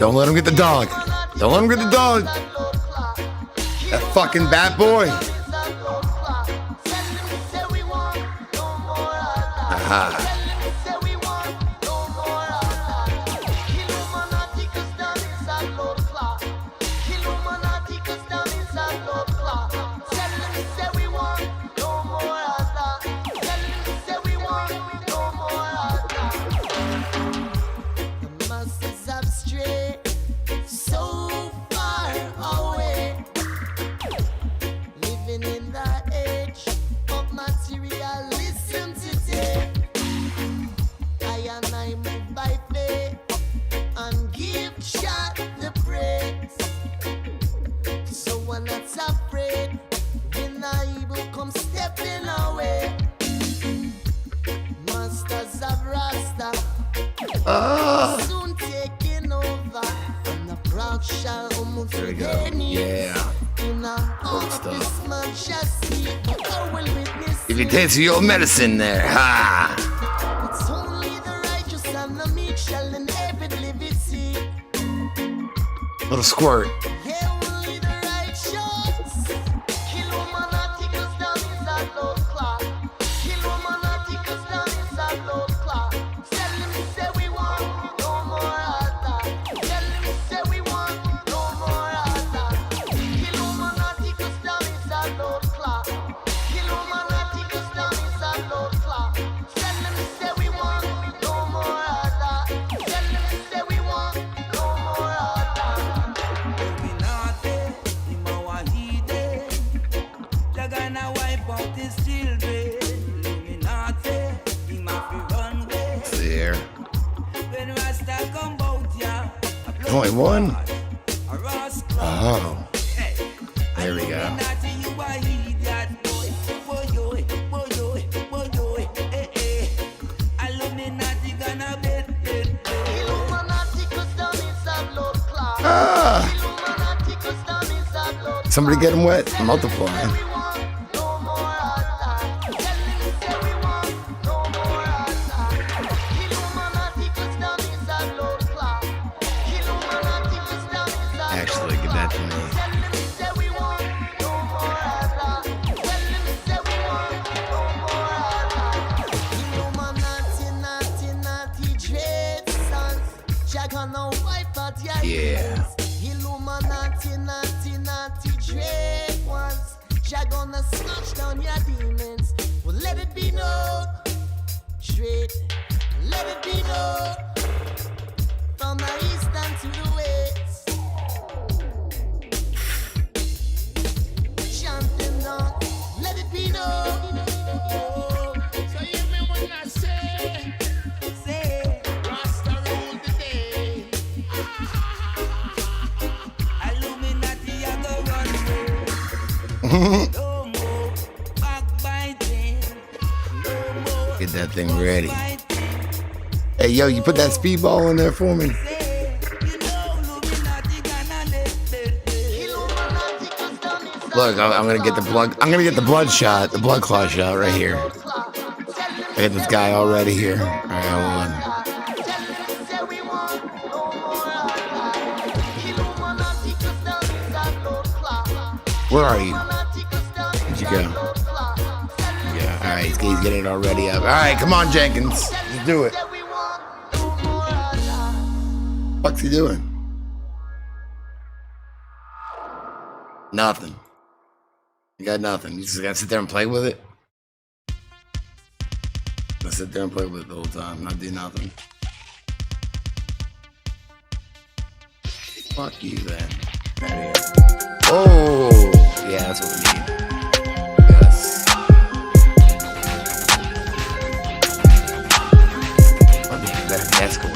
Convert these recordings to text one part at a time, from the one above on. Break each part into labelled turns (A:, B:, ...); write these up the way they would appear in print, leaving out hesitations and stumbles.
A: Don't let him get the dog. Don't let him get the dog. That fucking bad boy. Aha.
B: Soon taking over, and the proud shall almost
A: there we go. Yeah. Good stuff. If you taste your medicine there, ha!
B: It's only the righteous and the meek shall inherit liberty.
A: Little squirt.
B: Yeah, only the righteous. Kill woman and take us down is a blood clot. Kill woman and take us down is a blood clot. Tell them say we want no more of that. Tell them say we want no more of that. Kill woman and take us down is a blood clot. Kill woman and take us down is a blood clot. Tell them say we want no more of that. Tell them say we want no more of that.
A: There. Only one? Oh. There we go. Ah. Somebody get him wet. Multiply. Actually, give that to me. Yeah.
B: Gonna snatch down your demons. Well, let it be known, straight. Let it be known, from the east and to the west. Chanting down, let it be known. So you hear me when I say, Rasta rule the day. Illuminati, I go run.
A: Get that thing ready. Hey, yo, you put that speedball in there for me? Look, I'm gonna get the blood. I'm gonna get the blood shot, the blood clot shot right here. I got this guy already here. All right, hold on. Where are you? Where'd you go? Yeah, all right, he's getting it already up. All right, come on, Jenkins, let's do it. What's he doing? Nothing. You got nothing. You just gotta sit there and play with it. I sit there and play with it the whole time, not do nothing. Fuck you, then. Oh, yeah, that's what we need. Yes. What the better desk going?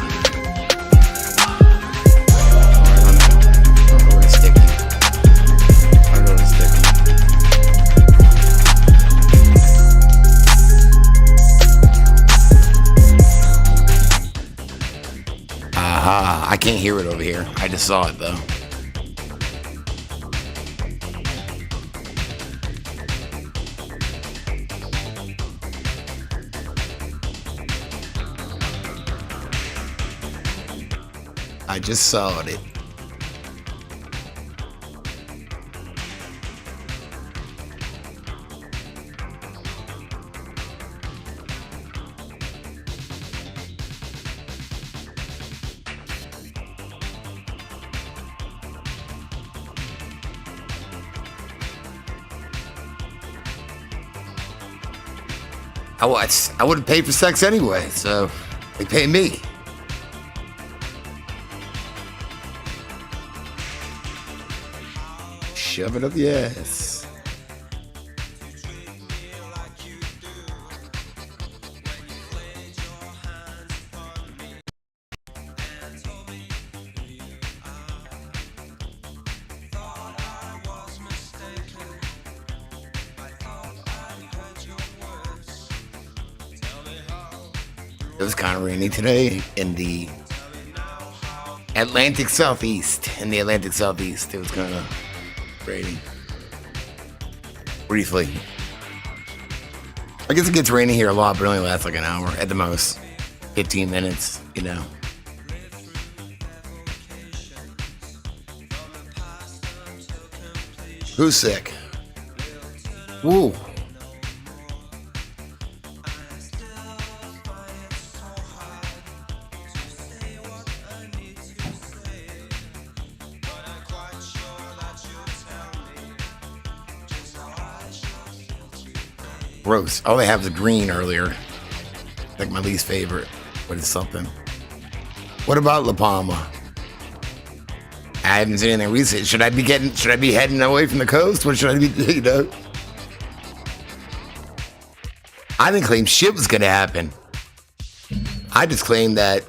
A: I can't hear it over here. I just saw it though. I just saw it. I wouldn't pay for sex anyway, so they pay me. Shove it up the ass. It was kind of rainy today in the Atlantic Southeast. In the Atlantic Southeast, it was kind of rainy. Briefly. I guess it gets rainy here a lot, but it only lasts like an hour at the most. 15 minutes, you know. Who's sick? Woo. Gross. All they have is green earlier. Like my least favorite. But it's something. What about La Palma? I haven't seen anything recent. Should I be heading away from the coast? What should I be, you know? I didn't claim shit was gonna happen. I just claimed that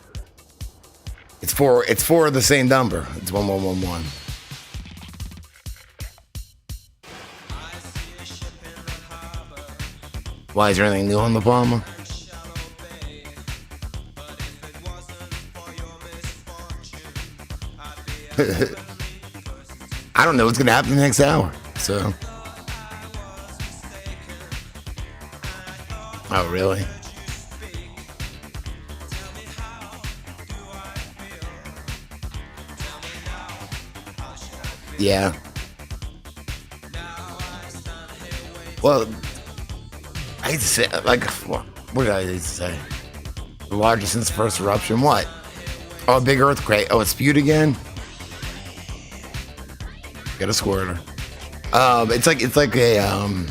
A: it's four of the same number. It's 1111. Why is there anything new on La Palma? I don't know what's gonna happen in the next hour. So. Oh, really? Yeah. Well, I hate to say, like, what did I hate to say? The largest since the first eruption. What? Oh, a big earthquake. Oh, it spewed again. Got a squirter. It's like a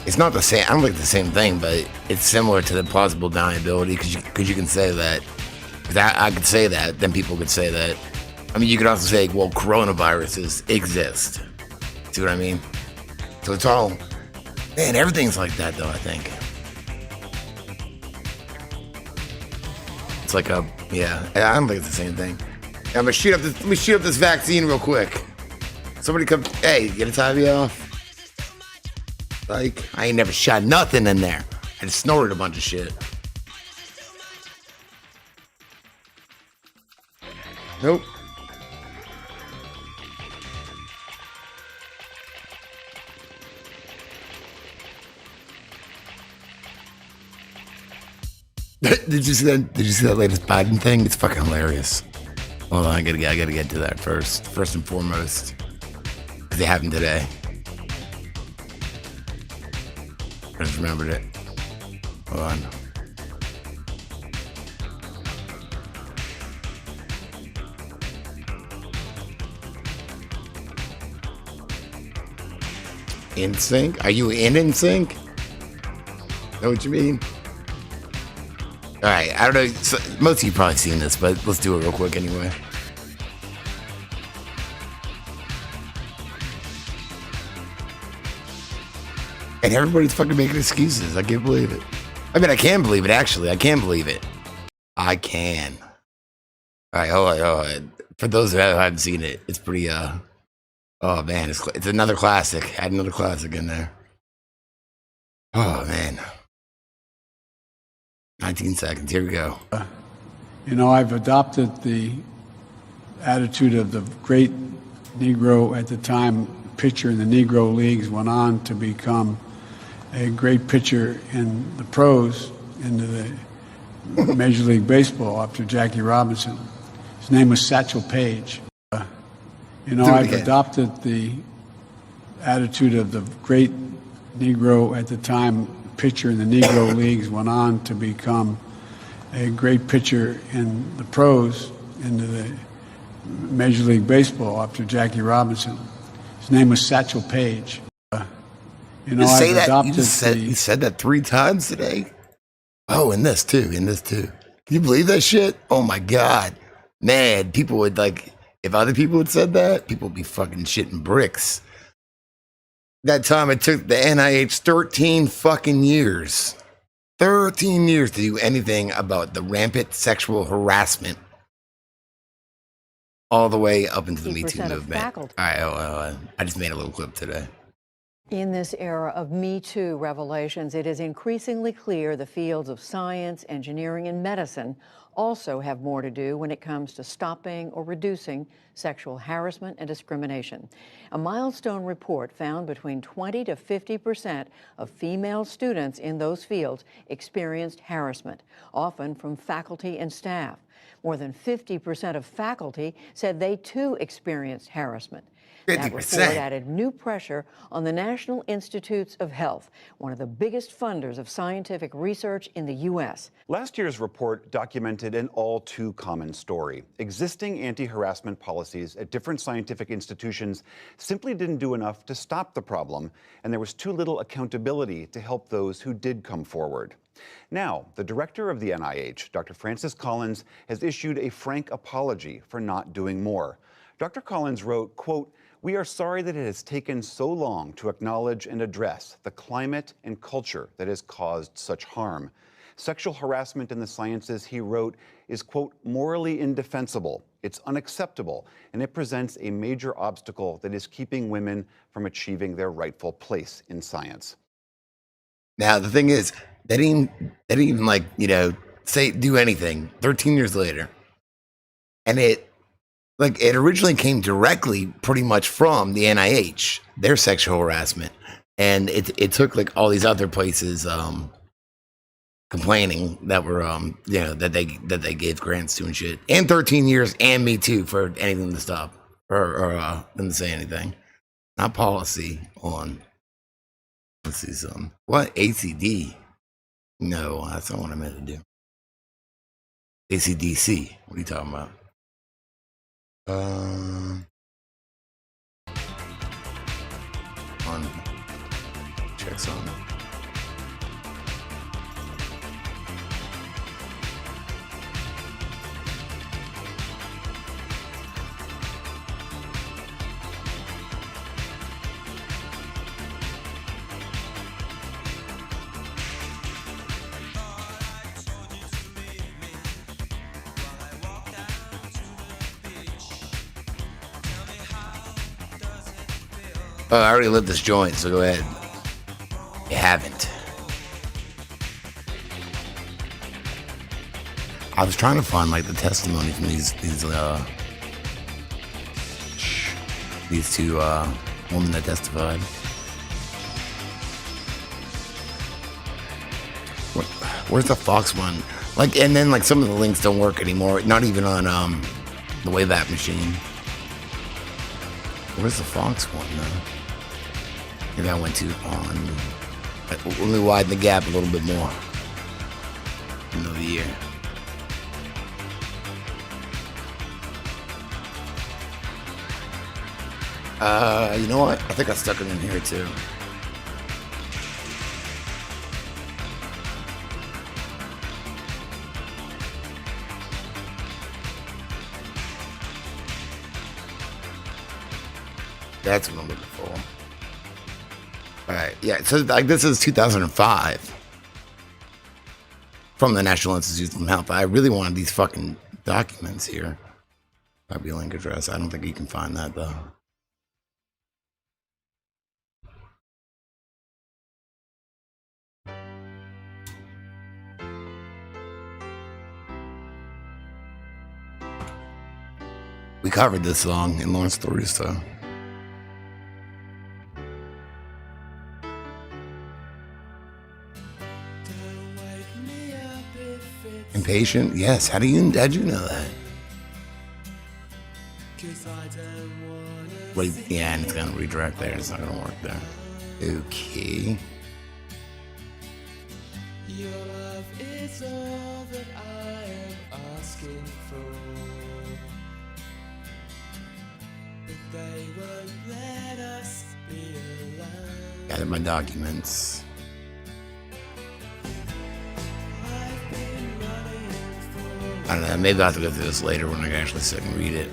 A: It's not the same. I don't think it's the same thing, but it's similar to the plausible deniability because you can say that. Because I could say that, then people could say that. I mean, you could also say, well, coronaviruses exist. See what I mean? So it's all, man, everything's like that, though, I think. It's like yeah, I don't think it's the same thing. I'm gonna let me shoot up this vaccine real quick. Somebody come, hey, get a tabby off. Like, I ain't never shot nothing in there. I just snorted a bunch of shit. Nope. Did you see that latest Biden thing? It's fucking hilarious. Hold on, I gotta get to that first and foremost. Because it happened today. I just remembered it. Hold on. In sync? Are you in sync? Know what you mean? All right, I don't know. So, most of you probably seen this, but let's do it real quick anyway. And everybody's fucking making excuses. I can't believe it. I mean, I can believe it, actually. I can believe it. I can. All right, hold on. For those who haven't seen it, it's pretty, oh, man, it's another classic. Add another classic in there. Oh, man. 19 seconds. Here we go.
C: You know, I've adopted the attitude of the great Negro at the time, pitcher in the Negro Leagues, went on to become a great pitcher in the pros, into the Major League Baseball after Jackie Robinson. His name was Satchel Paige. I've adopted the attitude of the great Negro at the time pitcher in the Negro leagues, went on to become a great pitcher in the pros, into the Major League Baseball after Jackie Robinson. His name was Satchel Paige.
A: You said that 3 times today. Oh, and this too. Can you believe that shit? Oh my God. Man, people would if other people had said that, people would be fucking shitting bricks. That time it took the NIH 13 fucking years. 13 years to do anything about the rampant sexual harassment all the way up into the Me Too movement. All right, I just made a little clip today.
D: In this era of Me Too revelations, it is increasingly clear the fields of science, engineering, and medicine also have more to do when it comes to stopping or reducing sexual harassment and discrimination. A milestone report found between 20 to 50% of female students in those fields experienced harassment, often from faculty and staff. More than 50% of faculty said they too experienced harassment.
A: 50%.
D: That report added new pressure on the National Institutes of Health, one of the biggest funders of scientific research in the U.S.
E: Last year's report documented an all too common story. Existing anti-harassment policies at different scientific institutions simply didn't do enough to stop the problem, and there was too little accountability to help those who did come forward. Now, the director of the NIH, Dr. Francis Collins, has issued a frank apology for not doing more. Dr. Collins wrote, quote, "We are sorry that it has taken so long to acknowledge and address the climate and culture that has caused such harm. Sexual harassment in the sciences," he wrote, "is, quote, morally indefensible. It's unacceptable, and it presents a major obstacle that is keeping women from achieving their rightful place in science."
A: Now, the thing is, they didn't even do anything 13 years later. And it originally came directly pretty much from the NIH, their sexual harassment. And it took all these other places complaining that were that they gave grants to and shit. And 13 years and Me Too for anything to stop or them to say anything. Not policy on, let's see some. What? ACD? No, that's not what I meant to do. ACDC. What are you talking about? Check some. Oh, I already lit this joint, so go ahead. You haven't. I was trying to find the testimony from these two women that testified. Where's the Fox one? And then some of the links don't work anymore. Not even on the Wayback Machine. Where's the Fox one though? Maybe I went too on. Let me widen the gap a little bit more. End of the year. You know what? I think I stuck it in here too. That's what I'm looking for. All right, yeah. So this is 2005 from the National Institutes of Health. I really wanted these fucking documents here. Copy link address. I don't think you can find that though. We covered this song in Lawrence Stories, though. Impatient? Yes. How'd you know that? Wait, yeah, and it's gonna redirect there. It's not gonna work there. Okay.
F: Your love is all that I am asking for. But they won't let us be alone.
A: Got it, my documents. I don't know, maybe I'll have to go through this later when I can actually sit and read it.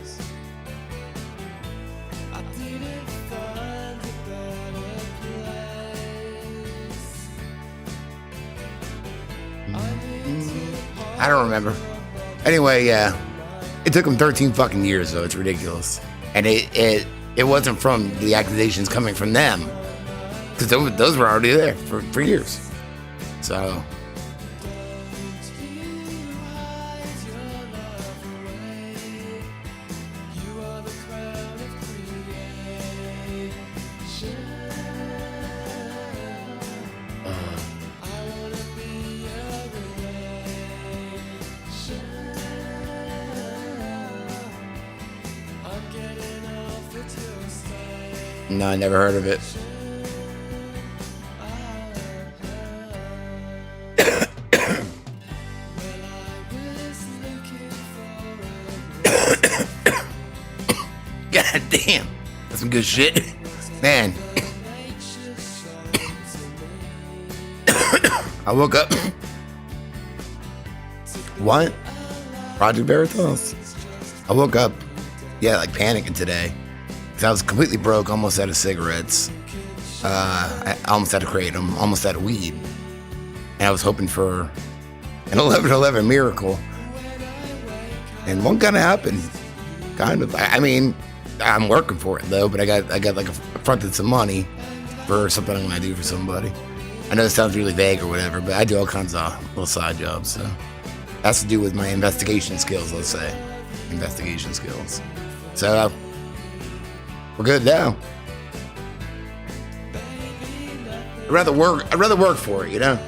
A: I don't remember. Anyway, yeah. It took them 13 fucking years, though. It's ridiculous. And it wasn't from the accusations coming from them. Because those were already there for years. So. No, I never heard of it. God damn. That's some good shit. Man. I woke up. What? Project Veritas? I woke up, yeah, like panicking today. Because I was completely broke, almost out of cigarettes. I almost out of kratom, almost out of weed. And I was hoping for an 11/11 miracle. And one kind of happened. Kind of. I mean, I'm working for it though, but I got like fronted some money for something I'm gonna do for somebody. I know it sounds really vague or whatever, but I do all kinds of little side jobs, so has to do with my investigation skills, let's say. Investigation skills. So we're good now. I'd rather work for it, you know?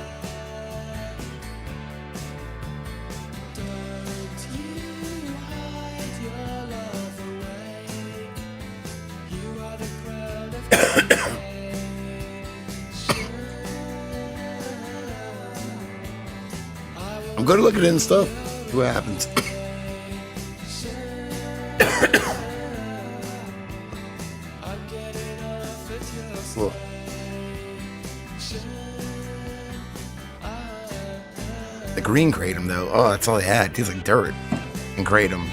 A: I'm good at looking at stuff. See what happens. Cool. The green kratom though, oh, that's all I had. It tastes like dirt and kratom.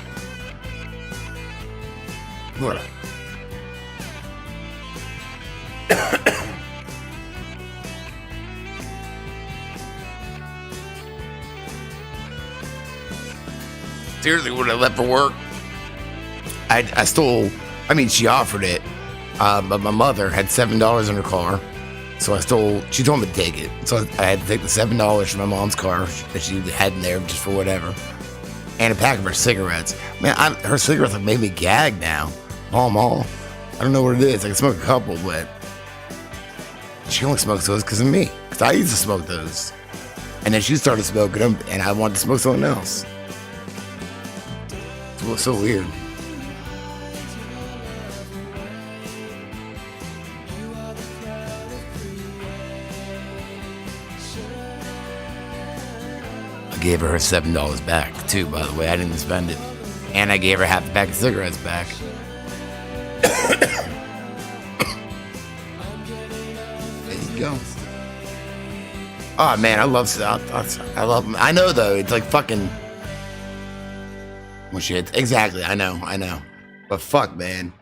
A: What? Seriously, when I left for work, I stole, I mean, she offered it, but my mother had $7 in her car, so she told me to take it. So I had to take the $7 from my mom's car that she had in there just for whatever, and a pack of her cigarettes. Man, her cigarettes have made me gag now. All. I don't know what it is. I can smoke a couple, but she only smokes those because of me. Because I used to smoke those. And then she started smoking them, and I wanted to smoke something else. It was so weird. I gave her $7 back, too, by the way. I didn't spend it. And I gave her half the pack of cigarettes back. There you go. Oh, man, I love them. I know, though. It's like fucking... Well, shit. Exactly. I know. But fuck, man.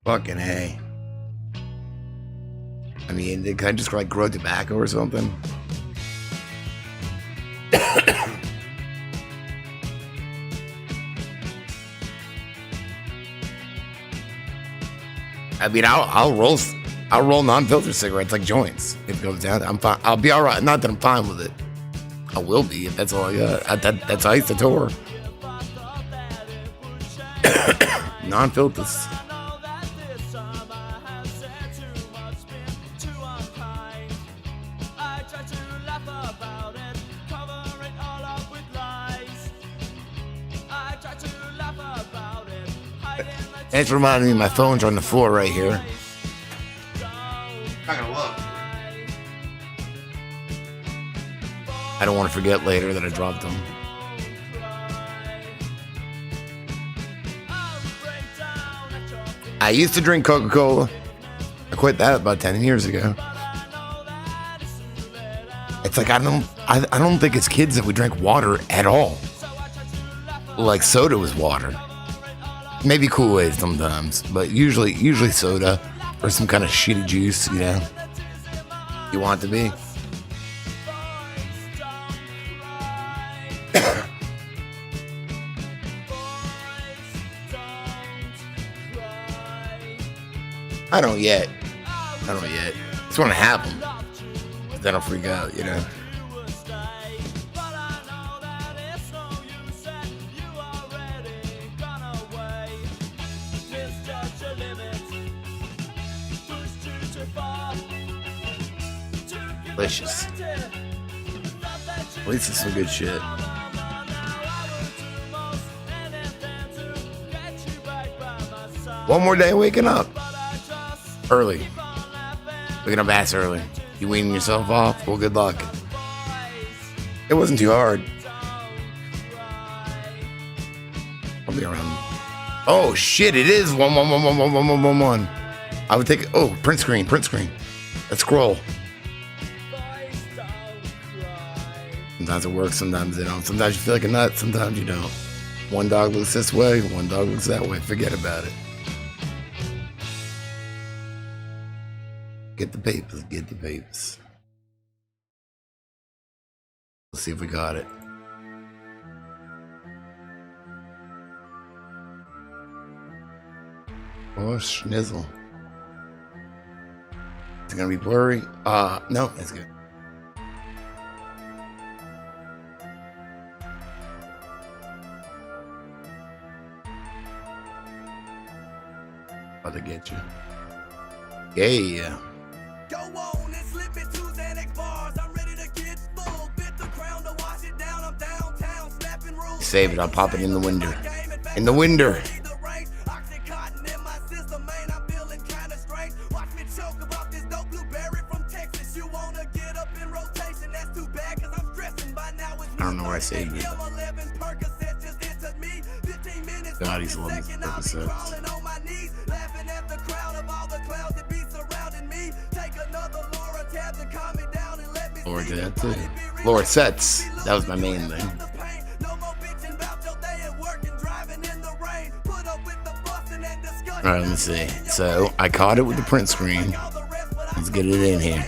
A: Fucking hey. I mean, can I just like grow tobacco or something? I mean, I'll roll non-filter cigarettes like joints if it goes down. I'm fine. I'll be all right. Not that I'm fine with it. I will be if that's all I got. That's ice to tour. Non-filters. And it's reminding me my phones are on the floor right here. Not gonna look. I don't want to forget later that I dropped them. I used to drink Coca-Cola. I quit that about 10 years ago. It's like I don't think as kids that we drank water at all. Like soda was water. Maybe Kool-Aid sometimes, but usually soda or some kind of shitty juice, you know. You want it to be. I don't yet. It's gonna happen. Then I'll freak out, you know. Delicious. At least it's some good shit. One more day waking up. Early. Waking up ass early. You weaning yourself off? Well, good luck. It wasn't too hard. I'll be around. Oh shit! It is 111111111. I would take. Oh, print screen. Let's scroll. Sometimes it works. Sometimes it don't. Sometimes you feel like a nut. Sometimes you don't. One dog looks this way. One dog looks that way. Forget about it. Get the papers. Let's see if we got it. Oh, schnizzle. Is it gonna be blurry? No, it's good. About to get you. Yeah.
B: Go on and slip it to Xanax bars. I'm ready to get full. Bit the crown to wash it down. I'm downtown snapping rules.
A: Save it. I'll pop it in the window. In the window.
B: Oxycontin in my system, man. I'm feeling kinda strange. Watch me choke about this dope blueberry from Texas. You wanna get up in rotation? That's too bad, cause I'm stressing by now.
A: I don't know where I saved it. God, he's loving this episode. Laura did that too. Laura sets. That was my main thing. Alright, let me see. So I caught it with the print screen. Let's get it in here.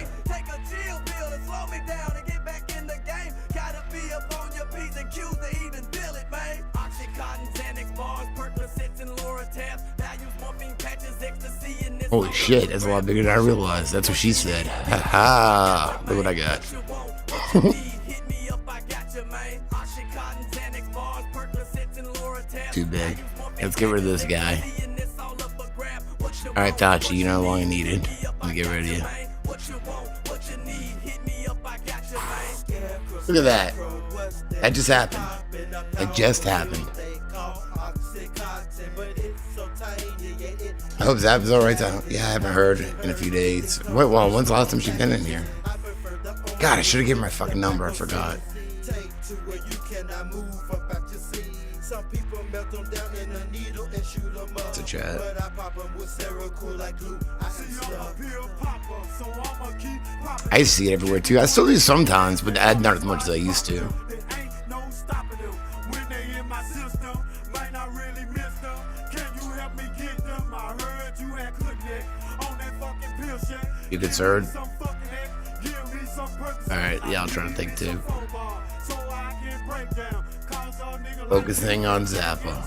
A: Holy shit, that's a lot bigger than I realized. That's what she said. Ha ha. Look what I got. Too big. Let's get rid of this guy. Alright, Tachi, you know how long I needed. Let me get rid of you. Look at that. That just happened. I hope Zap is alright. Yeah, I haven't heard in a few days. Wait, well, when's the last time she's been in here? God, I should have given her my fucking number. I forgot. It's a chat. I used to see it everywhere too. I still do sometimes, but not as much as I used to. You concerned? Alright, yeah, I'll try to think too. Focusing on Zappa.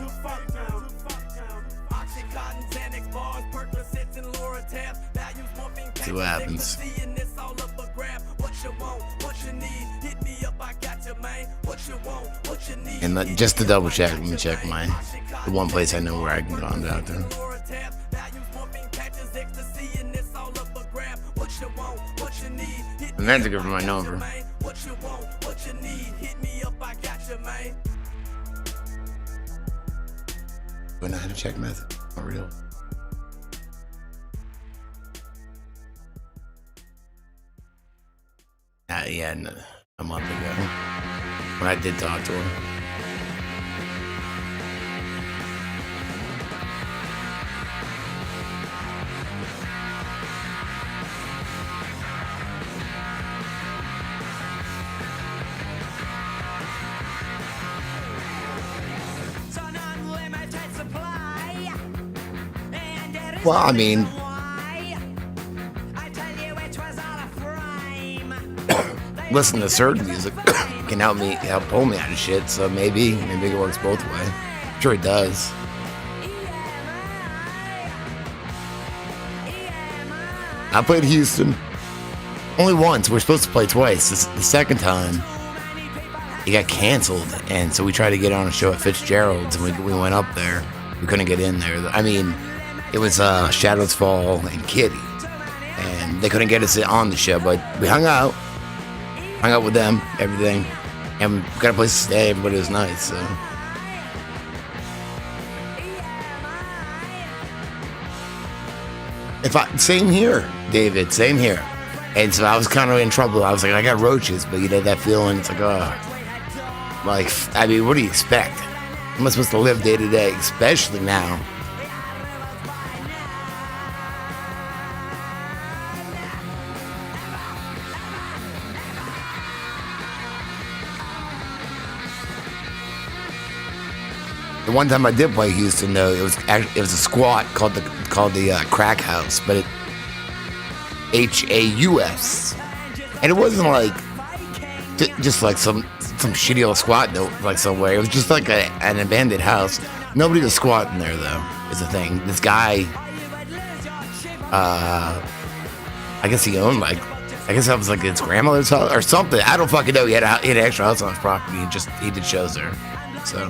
A: See what happens. And just to double check, let me check the one place I know where I can contact them. I meant to give her my number. But I had a check method. Oh, real. Yeah, no, a month ago when I did talk to her. Well, I mean, listen to certain music can help pull me out of shit. So maybe it works both ways. I'm sure it does. I played Houston only once. We're supposed to play twice. The second time, it got canceled, and so we tried to get on a show at Fitzgerald's, and we went up there. We couldn't get in there. I mean, it was Shadows Fall and Kitty, and they couldn't get us on the show, but we hung out with them, everything, and we got a place to stay. Everybody was nice, so. Same here, David, same here. And so I was kind of in trouble. I was like, I got roaches, but you know that feeling, it's like, like, I mean, what do you expect? Am I supposed to live day to day, especially now? The one time I did play Houston, though, it was a squat called the Crack House, but Haus, and it wasn't like just like some shitty old squat though, like somewhere. It was just like an abandoned house. Nobody was squatting there though. Is the thing. This guy, I guess he owned I guess that was like his grandmother's house or something. I don't fucking know. He had an extra house on his property and he did shows there. So.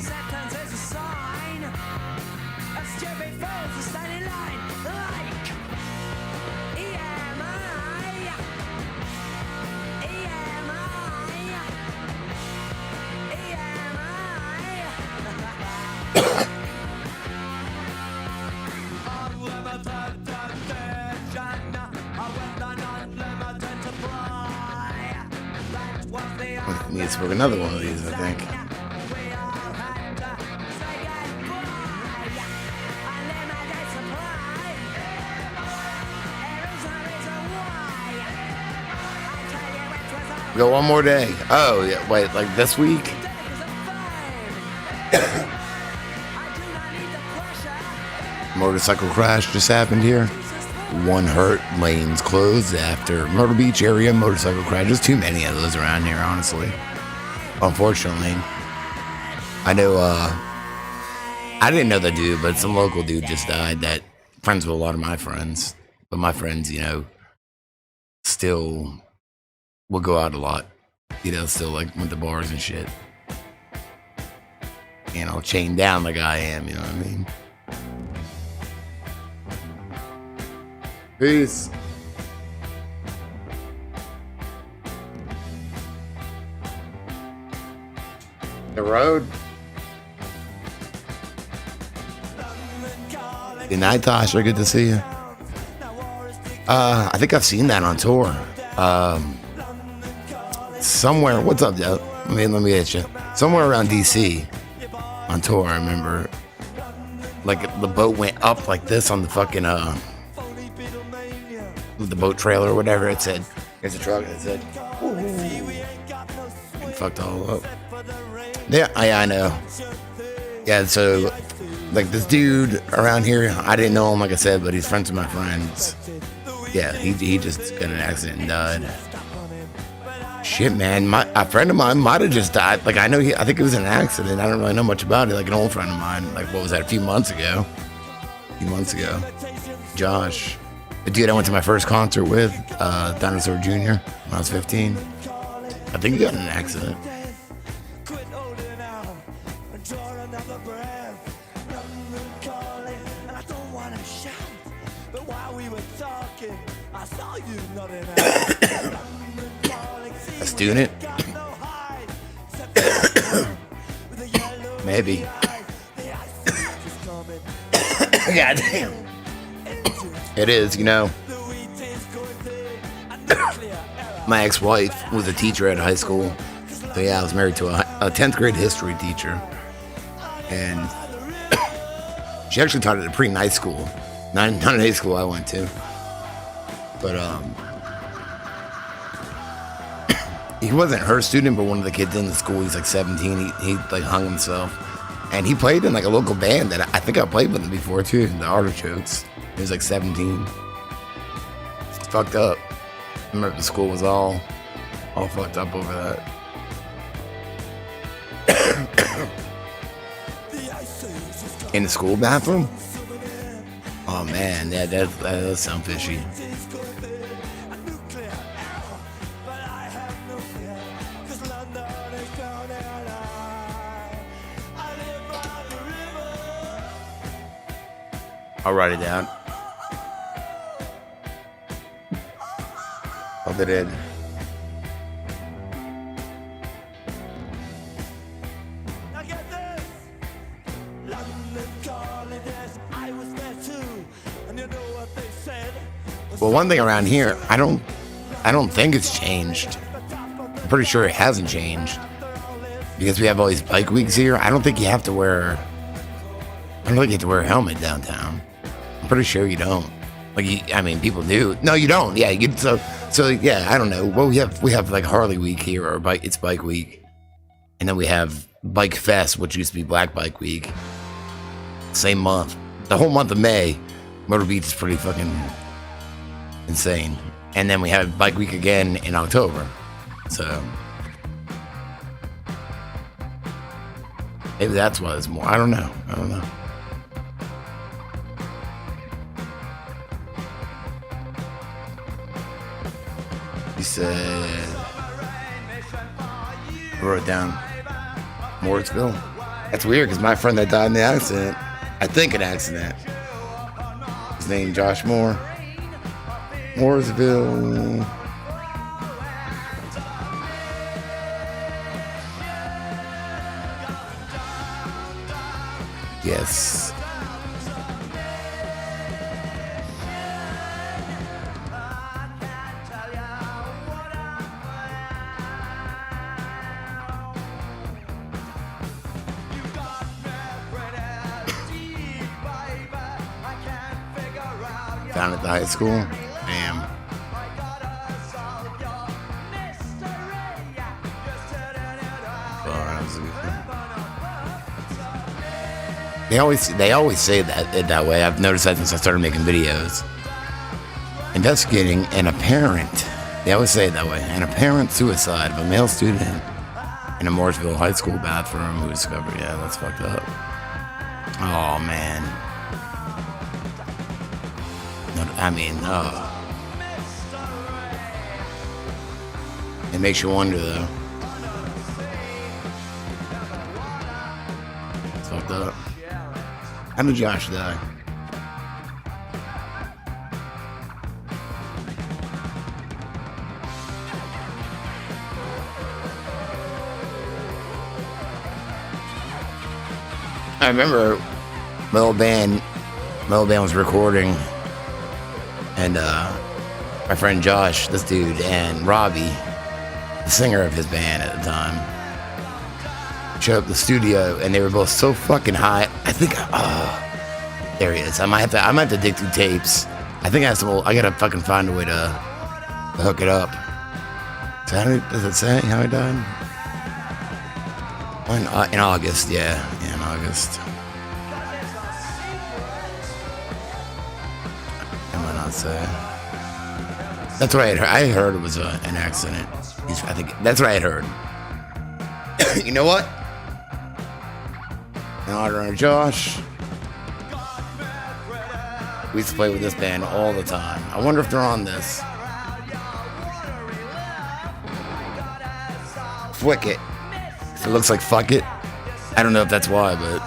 A: Needs to book another one of these, I think. Go one more day. Oh, yeah. Wait, like this week? Motorcycle crash just happened here. One hurt, lanes closed after Myrtle Beach area motorcycle crash. There's too many of those around here, honestly. Unfortunately. I know, I didn't know the dude, but some local dude just died that friends with a lot of my friends. But my friends, you know, still will go out a lot. You know, still like with the bars and shit. You know, chained down like I am, you know what I mean? Peace. The road. Good night, Tasha. Good to see you. I think I've seen that on tour. Somewhere. What's up, Joe? Let me hit you. Somewhere around DC on tour. I remember, like the boat went up like this on the fucking the boat trailer or whatever. It said, "Here's a truck." It said, "Ooh," and fucked all up. Yeah, I know. Yeah, so like this dude around here, I didn't know him, like I said, but he's friends with my friends. Yeah, he just got in an accident and died. Shit, man, a friend of mine might have just died. Like I think it was an accident. I don't really know much about it. Like an old friend of mine. Like what was that? A few months ago. Josh, the dude I went to my first concert with, Dinosaur Jr. when I was 15. I think he got in an accident. A student? Maybe. God damn. It is, you know. My ex-wife was a teacher at high school. So yeah, I was married to a 10th grade history teacher. And she actually taught at a pretty nice school. Not an A school I went to. But he wasn't her student, but one of the kids in the school. He's like 17. He like hung himself. And he played in like a local band that I think I played with him before too, the Artichokes. He was like 17. It's fucked up. I remember the school was all fucked up over that. In the school bathroom? Oh man, that does sound fishy. I'll write it down. Hope it in. Well, one thing around here, I don't think it's changed. I'm pretty sure it hasn't changed because we have all these bike weeks here. I don't think you have to wear a helmet downtown. I'm pretty sure you don't. People do. No, you don't. Yeah, so yeah. I don't know. Well, we have like Harley Week here, or it's Bike Week, and then we have Bike Fest, which used to be Black Bike Week. Same month, the whole month of May, Myrtle Beach is pretty fucking insane. And then we have Bike Week again in October. So maybe that's why there's more. I don't know. He said, I wrote it down, Morrisville. That's weird because my friend that died in the accident, I think an accident, his name Josh Moore. Morrisville. Yes. Down at the high school. Damn. They always say that way. I've noticed that since I started making videos. Investigating an apparent, they always say it that way, an apparent suicide of a male student in a Mooresville high school bathroom who discovered, yeah, that's fucked up. Oh man. It makes you wonder though. It's fucked up. How did Josh die? I remember my old band was recording, and my friend Josh, this dude, and Robbie, the singer of his band at the time, showed up at the studio, and they were both so fucking high. I think, there he is. I might have to dig through tapes. I think I gotta fucking find a way to hook it up. Does it say how he died? In August, yeah, in August. I might not say. That's what I had heard. I heard it was an accident. I think that's what I had heard. You know what? In honor of Josh, we used to play with this band all the time. I wonder if they're on this. Flick It. It looks like Fuck It. I don't know if that's why, but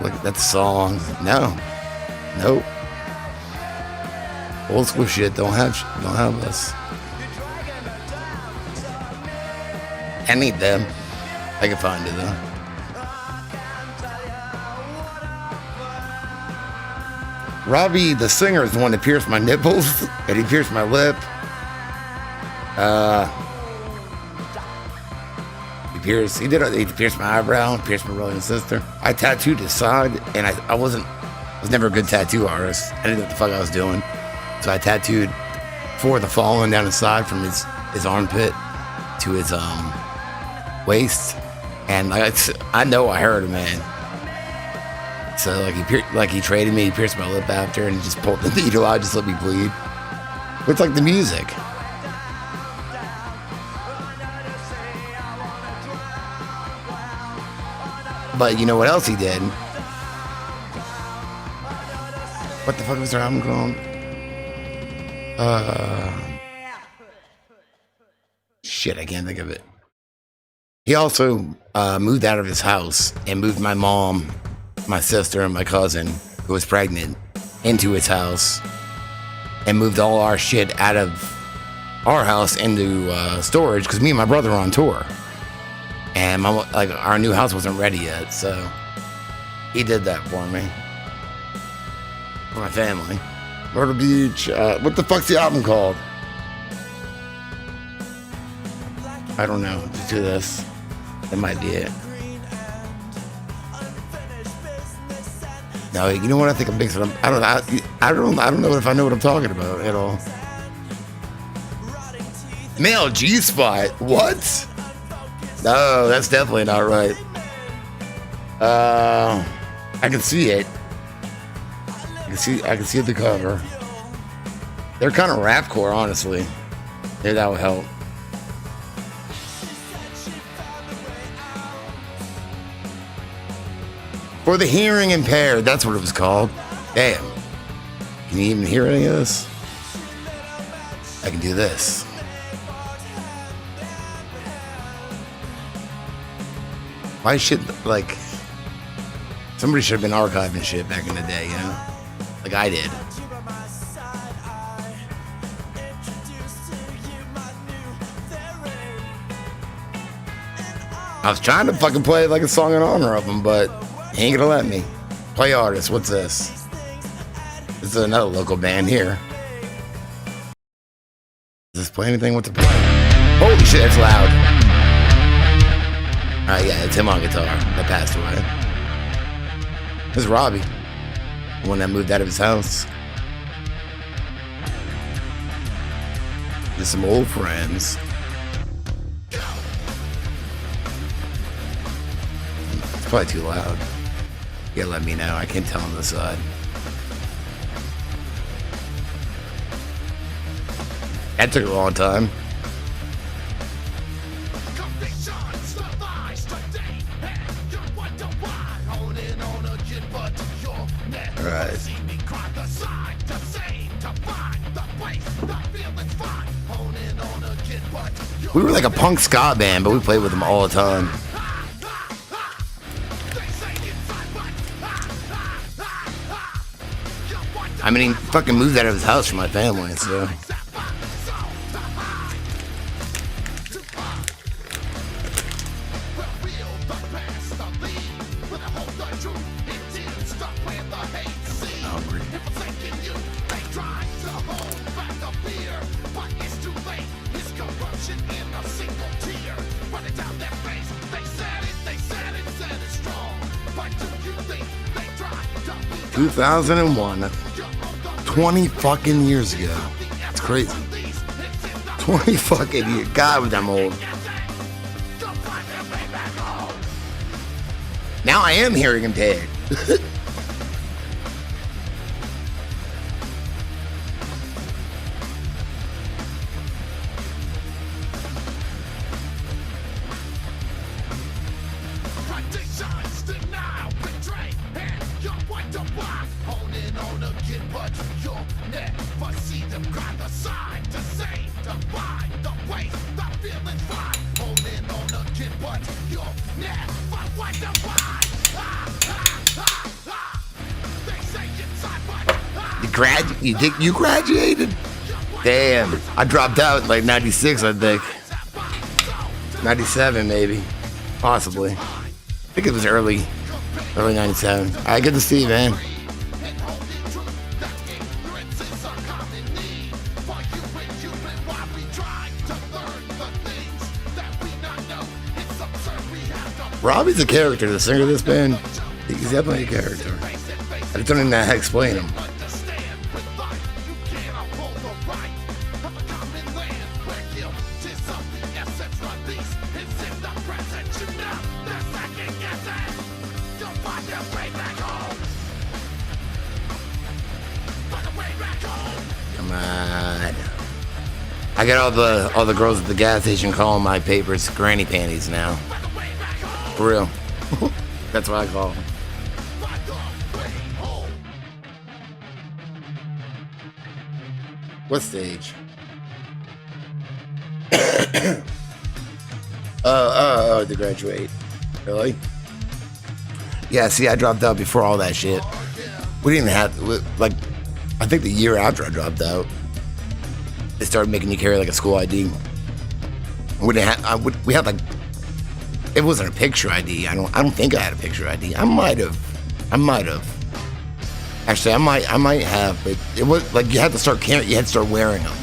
A: look, that's a song. No. Nope. Old school shit don't have this. I need them. I can find it though. Robbie, the singer, is the one that pierced my nipples, and he pierced my lip. He pierced my eyebrow, pierced my brother and sister. I tattooed his side, and I was never a good tattoo artist. I didn't know what the fuck I was doing. So I tattooed for the falling down his side from his armpit to his waist. And I know I hurt him, man. So he traded me, he pierced my lip after, and he just pulled the needle out, just let me bleed. It's like the music. But you know what else he did? What the fuck was their album called? Shit, I can't think of it. He also moved out of his house and moved my mom, my sister, and my cousin, who was pregnant, into his house and moved all our shit out of our house into storage because me and my brother were on tour. And our new house wasn't ready yet, so he did that for me. For my family. Myrtle Beach, what the fuck's the album called? I don't know. Just do this. That might be it. No, you know what? I think I'm mixing them. I don't know if I know what I'm talking about at all. Male G-spot. What? No, that's definitely not right. I can see it. I can see the cover. They're kind of rapcore, honestly. Maybe that would help. For the hearing impaired, that's what it was called. Damn. Can you even hear any of this? I can do this. Why should, somebody should have been archiving shit back in the day, you know? Like I did. I was trying to fucking play like a song in honor of him, but he ain't gonna let me. Play artist, what's this? This is another local band here. Does this play anything? What's it play? Holy shit, it's loud. Yeah, it's him on guitar that passed away. This is Robbie, the one that moved out of his house. Just some old friends. It's probably too loud. You gotta let me know. I can't tell on the side. That took a long time. Right. We were like a punk ska band, but we played with them all the time. I mean, he fucking moved out of his house for my family, so. It 2001, 20 fucking years ago. It's crazy. 20 fucking years. God, I'm old. Now I am hearing him dead. You graduated? Damn. I dropped out in like 96, I think. 97, maybe. Possibly. I think it was early 97. All right, good to see you, man. Robbie's a character, the singer of this band. He's definitely a character. I just don't even know how to explain him. Come on. I got all the girls at the gas station calling my papers granny panties now. For real. That's what I call them. What stage? To graduate. Really? Yeah, see, I dropped out before all that shit. We didn't have, like, I think the year after I dropped out, they started making you carry, like, a school ID. We didn't have, we had, like, it wasn't a picture ID. I don't think I had a picture ID. I might have. Actually, I might have, but it was like you had to start wearing them.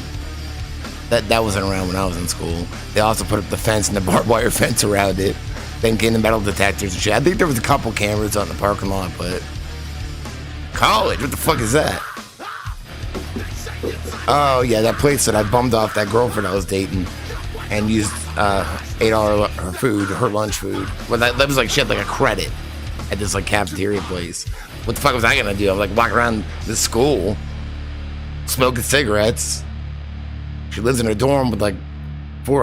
A: That wasn't around when I was in school. They also put up the fence and the barbed wire fence around it. Then getting the metal detectors and shit. I think there was a couple cameras on the parking lot, but college, what the fuck is that? Oh yeah, that place that I bummed off that girlfriend I was dating and used $8 her lunch food. Well, that was like shit, like a credit at this like cafeteria place. What the fuck was I gonna do? I'm like walking around this school, smoking cigarettes. She lives in a dorm with like three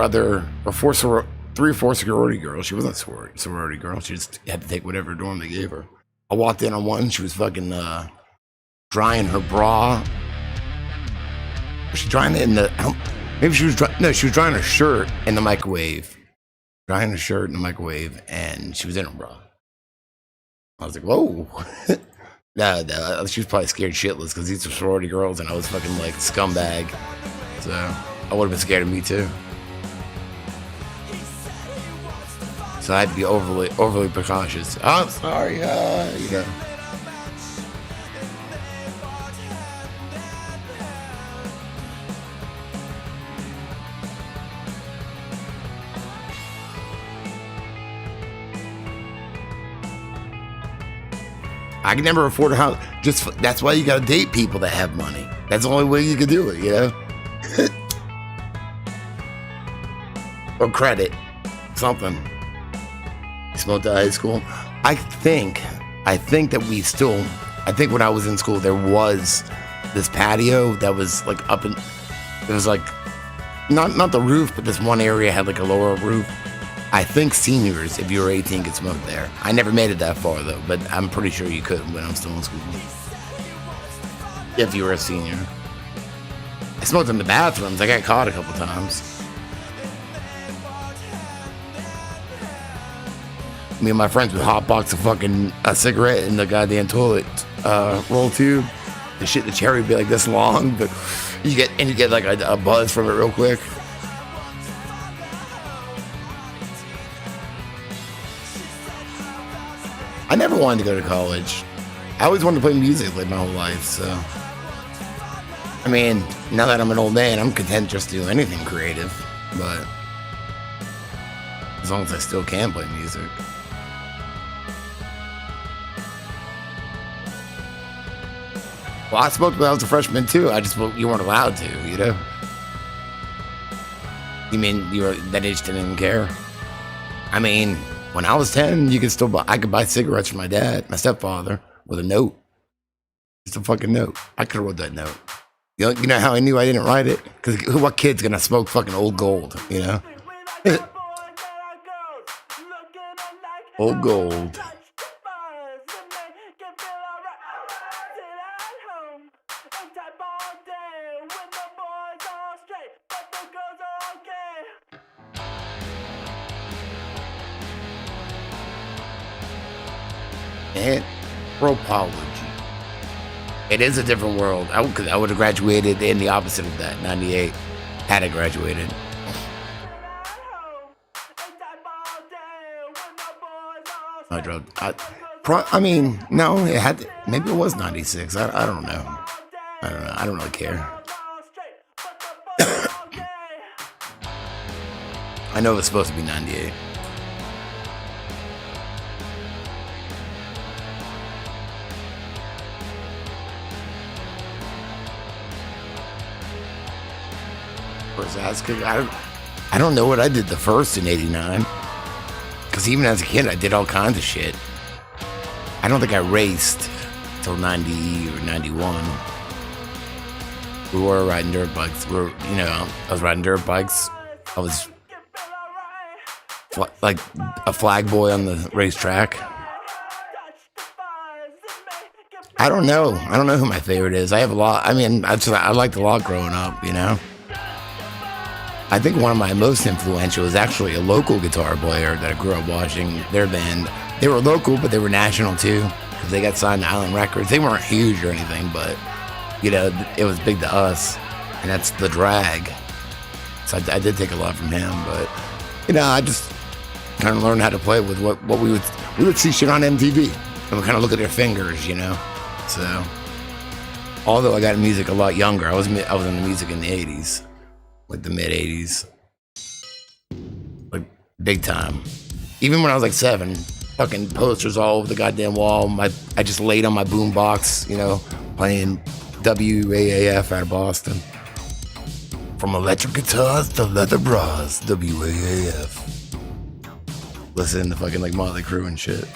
A: or four sorority girls. She wasn't a sorority girl. She just had to take whatever dorm they gave her. I walked in on one. She was fucking drying her bra. Was she drying it in the? Maybe she was drying. No, she was drying her shirt in the microwave. Drying her shirt in the microwave, and she was in her bra. I was like, whoa. No, she was probably scared shitless because these were sorority girls, and I was fucking like scumbag. So I would have been scared of me too. So I had to be overly precautious. Oh, I'm sorry, you know. I can never afford a house. That's why you gotta date people that have money. That's the only way you can do it, you know? Or credit. Something. You smoked at high school? I think when I was in school, there was this patio that was like up in, it was like, not the roof, but this one area had like a lower roof. I think seniors, if you were 18, could smoke there. I never made it that far though, but I'm pretty sure you could when I'm still in school. If you were a senior. I smoked in the bathrooms. I got caught a couple times. Me and my friends would hotbox a cigarette in the goddamn toilet roll tube. The cherry would be like this long, but you get like a buzz from it real quick. I never wanted to go to college. I always wanted to play music like my whole life, so. I mean, now that I'm an old man, I'm content just to do anything creative, but as long as I still can play music. Well, I smoked when I was a freshman too. You weren't allowed to, you know? You mean that age didn't even care? I mean, when I was 10, I could buy cigarettes from my dad, my stepfather, with a note. Just a fucking note. I could have wrote that note. You know how I knew I didn't write it? Because what kid's gonna smoke fucking Old Gold, you know? Old Gold. Anthropology. It is a different world. I would have graduated in the opposite of that, 98, had I graduated. No, it had to, maybe it was 96. I don't know. I don't really care. I know it was supposed to be 98. First ass kick. I don't know what I did the first in '89. Because even as a kid, I did all kinds of shit. I don't think I raced till 90 or 91. We were riding dirt bikes. I was riding dirt bikes. I was like a flag boy on the racetrack. I don't know. I don't know who my favorite is. I have a lot. I mean, I liked a lot growing up, you know? I think one of my most influential is actually a local guitar player that I grew up watching their band. They were local, but they were national too, because they got signed to Island Records. They weren't huge or anything, but, you know, it was big to us, and that's The Drag. So I did take a lot from him, but, you know, I just kind of learned how to play with what we would see shit on MTV, and we kind of look at their fingers, you know? So, although I got music a lot younger, I was in the music in the 80s. Like the mid 80s, like big time. Even when I was like 7, fucking posters all over the goddamn wall. I just laid on my boom box, you know, playing WAAF out of Boston. From electric guitars to leather bras, WAAF. Listen to fucking like Motley Crue and shit.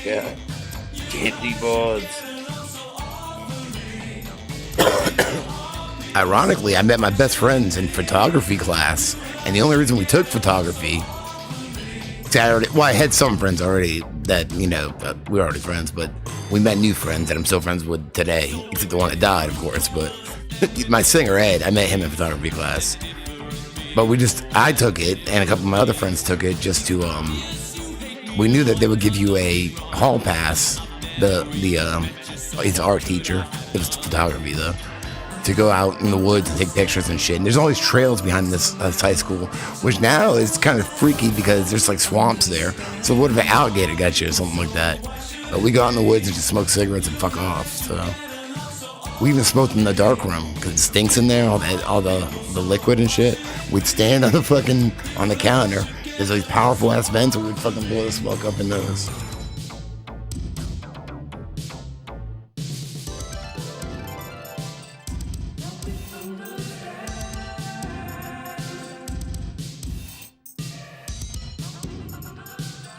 A: Yeah, candy boards. Ironically, I met my best friends in photography class, and the only reason we took photography, I had some friends already that, you know, we were already friends, but we met new friends that I'm still friends with today, except the one that died, of course, but my singer, Ed, I met him in photography class. But I took it, and a couple of my other friends took it just to, we knew that they would give you a hall pass. He's an art teacher. It was photography though, to go out in the woods and take pictures and shit. And there's all these trails behind this high school, which now is kind of freaky because there's like swamps there. So what if an alligator got you or something like that? But we go out in the woods and just smoke cigarettes and fuck off. So we even smoked in the dark room because it stinks in there, all the liquid and shit. We'd stand on the counter. There's these powerful ass vents and we'd fucking blow the smoke up in those.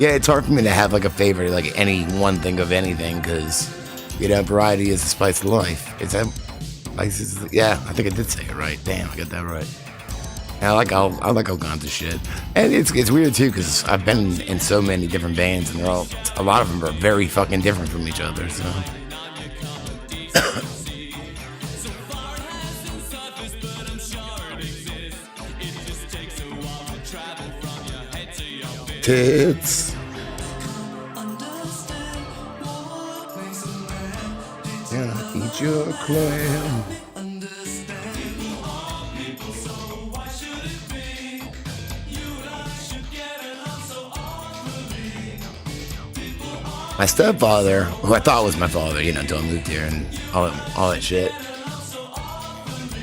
A: Yeah, it's hard for me to have like a favorite, like any one thing of anything, because, you know, variety is the spice of life. Yeah, I think I did say it right. Damn, I got that right. I like all kinds of shit, and it's weird too because I've been in so many different bands, and a lot of them are very fucking different from each other. So. Tits. Yeah, eat your clam. My stepfather, who I thought was my father, you know, until I moved here and all that shit.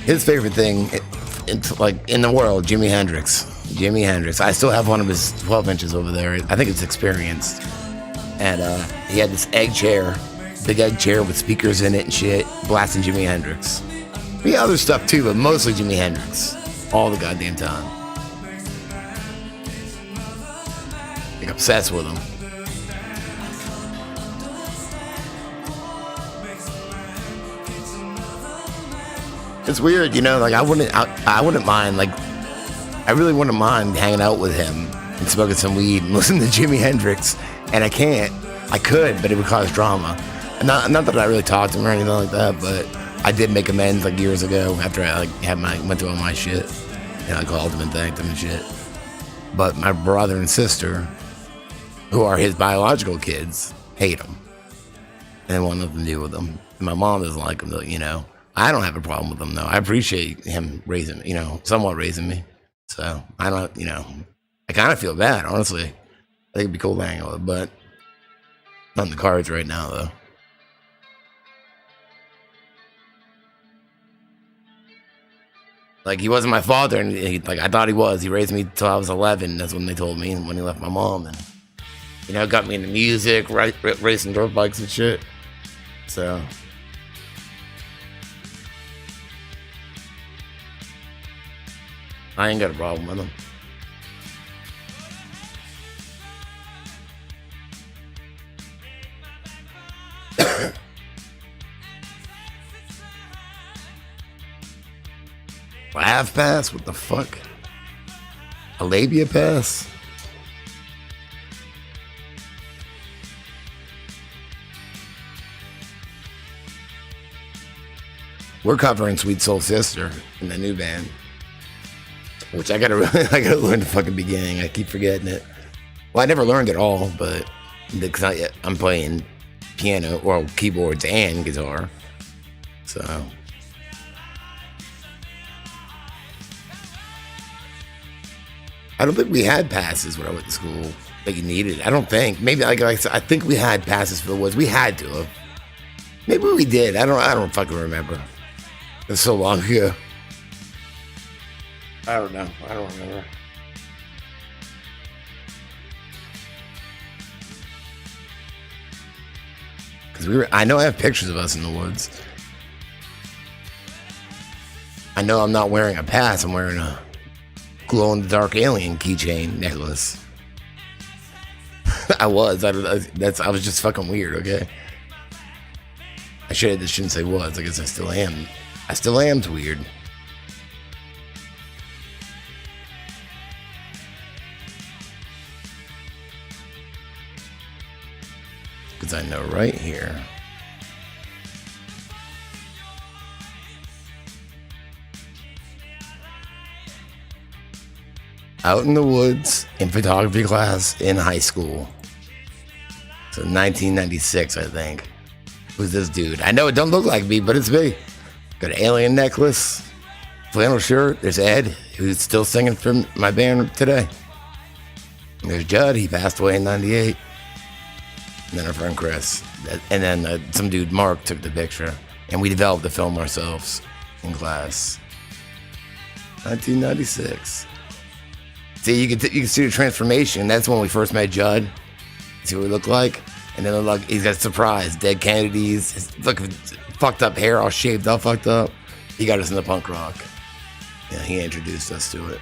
A: His favorite thing, in the world, Jimi Hendrix. Jimi Hendrix. I still have one of his 12 inches over there. I think it's experienced. And he had this big egg chair with speakers in it and shit, blasting Jimi Hendrix. Yeah, other stuff too, but mostly Jimi Hendrix. All the goddamn time. Like obsessed with him. It's weird, you know, like I wouldn't mind, like, I really wouldn't mind hanging out with him and smoking some weed and listening to Jimi Hendrix, and I can't. I could, but it would cause drama. And not that I really talked to him or anything like that, but I did make amends like years ago after I went through all my shit, and I called him and thanked him and shit. But my brother and sister, who are his biological kids, hate him, and they want nothing to do with him. And my mom doesn't like him, though, you know. I don't have a problem with him, though. I appreciate him somewhat raising me. So, I don't, you know, I kind of feel bad, honestly. I think it'd be cool to hang out with, but not in the cards right now, though. Like, he wasn't my father, and like I thought he was. He raised me till I was 11. That's when they told me, and when he left my mom, and got me into music, racing dirt bikes and shit. So I ain't got a problem with him. A half pass? What the fuck? A labia pass? We're covering Sweet Soul Sister in the new band, which I gotta learn the fucking beginning. I keep forgetting it. Well, I never learned it all, but because I'm playing piano, or keyboards and guitar, so. I don't think we had passes when I went to school that you needed. I don't think. Maybe like I said, I think we had passes for the woods. We had to have. Maybe we did. I don't fucking remember. It's so long ago. I don't know. I don't remember. Because I know I have pictures of us in the woods. I know I'm not wearing a pass. I'm wearing a glow-in-the-dark alien keychain necklace. I was just fucking weird, okay? I shouldn't say was. I guess I still am. I still am weird. Because I know right here. Out in the woods in photography class in high school. So 1996, I think. Who's this dude? I know it don't look like me, but it's me. Got an alien necklace, flannel shirt. There's Ed, who's still singing for my band today. And there's Judd, he passed away in 98. And then our friend Chris. And then some dude, Mark, took the picture. And we developed the film ourselves in class. 1996. See, you can see the transformation. That's when we first met Judd. See what we look like? And then look, he's got surprise. Dead Kennedys. His fucking fucked up hair, all shaved, all fucked up. He got us into punk rock. Yeah, he introduced us to it.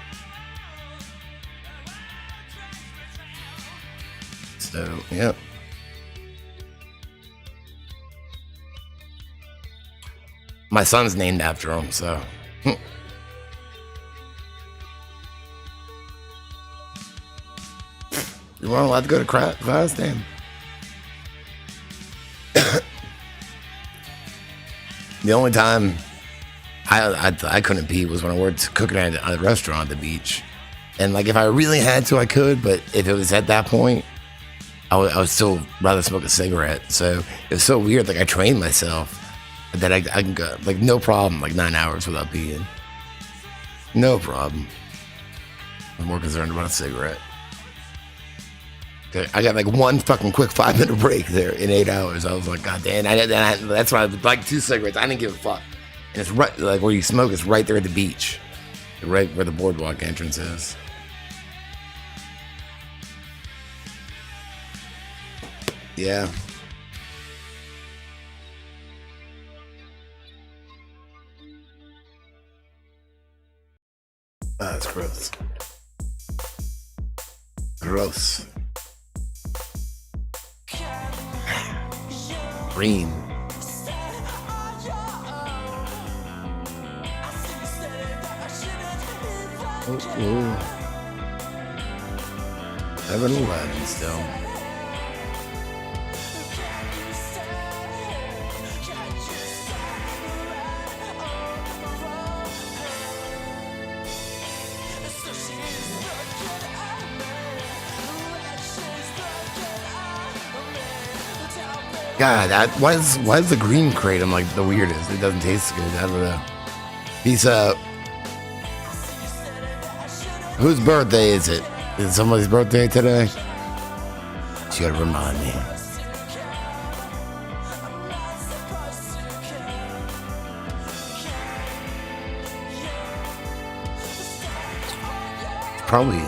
A: So, yep. My son's named after him, so. You weren't allowed to go to class, damn. The only time I couldn't pee was when I worked cooking at a restaurant at the beach. And like if I really had to, I could, but if it was at that point, I would still rather smoke a cigarette. So it was so weird. Like I trained myself that I can go like no problem, like 9 hours without peeing. No problem. I'm more concerned about a cigarette. I got like one fucking quick 5-minute break there in 8 hours. I was like, God damn. That's why I like 2 cigarettes. I didn't give a fuck. And it's right, like where you smoke, it's right there at the beach. Right where the boardwalk entrance is. Yeah. That's gross. Gross. Green. Ooh. 7-Eleven still. God, why is the green kratom like the weirdest? It doesn't taste good. I don't know. He's whose birthday is it? Is it somebody's birthday today? You gotta remind me. probably,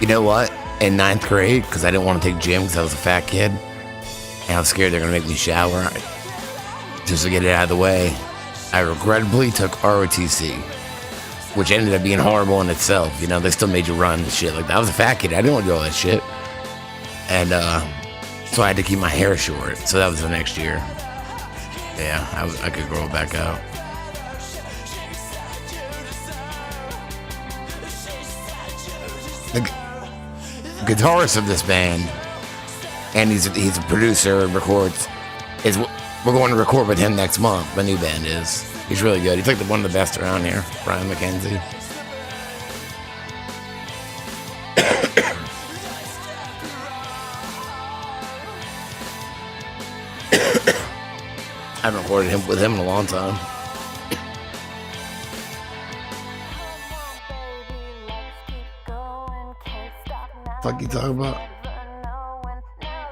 A: you know what? In 9th grade, because I didn't want to take gym because I was a fat kid. And I was scared they're going to make me shower. Just to get it out of the way, I regrettably took ROTC, which ended up being horrible in itself. You know, they still made you run and shit like that. I was a fat kid. I didn't want to do all that shit. And so I had to keep my hair short. So that was the next year. Yeah, I could grow it back out. The guitarist of this band, and he's a producer and records, we're going to record with him next month. My new band is. He's really good. He's like one of the best around here, Brian McKenzie. I haven't recorded with him in a long time. Fuck you talking about?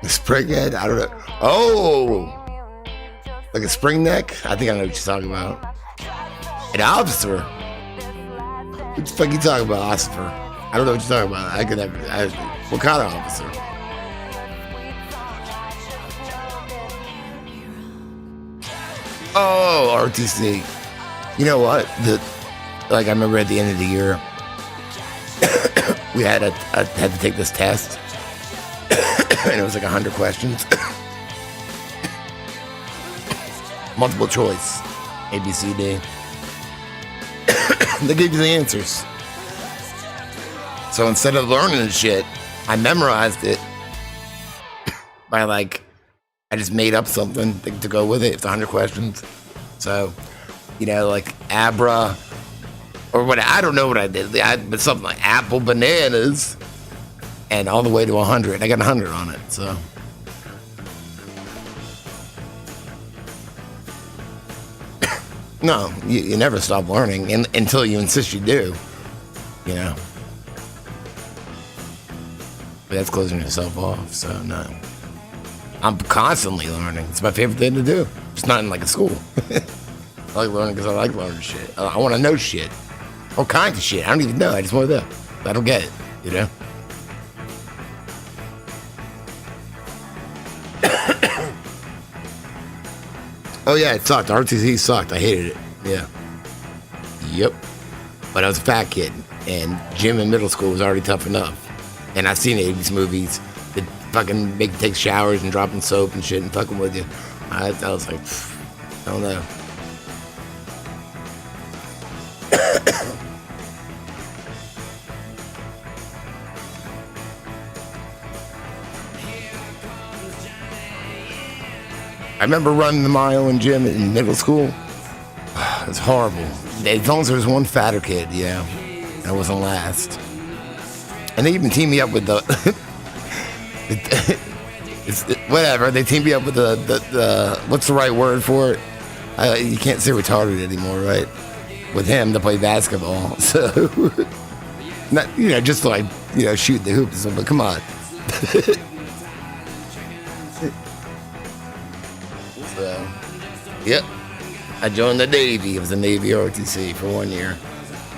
A: The spring head? I don't know. Oh! Like a spring neck? I think I know what you're talking about. An officer? What the fuck you talking about, officer? I don't know what you're talking about. What kind of officer? Oh, RTC. You know what? I remember at the end of the year, we had to take this test, and it was like 100 questions, multiple choice, A, B, C, D. They gave you the answers. So instead of learning the shit, I memorized it by I just made up something to go with it. It's 100 questions. So, you know, like Abra, or what, I don't know what I did, but something like apple, bananas, and all the way to 100. I got 100 on it, so. No, you never stop learning until you insist you do, you know. But that's closing yourself off, so no. I'm constantly learning. It's my favorite thing to do. It's not in like a school. I like learning because I like learning shit. I want to know shit. All kinds of shit. I don't even know. I just want to know. I don't get it, you know? Oh, yeah, it sucked. RTC sucked. I hated it. Yeah. Yep. But I was a fat kid, and gym in middle school was already tough enough. And I've seen 80s movies that fucking make you take showers and dropping soap and shit and fucking with you. I was like, I don't know. I remember running the mile in gym in middle school. It was horrible. As long as there was one fatter kid, yeah. And I wasn't last. And they even teamed me up with the... whatever, they teamed me up with the what's the right word for it? You can't say retarded anymore, right? With him to play basketball. So, not, you know, just like, you know, shoot the hoop or something, but come on. So, yep. I joined the Navy. It was the Navy ROTC for 1 year.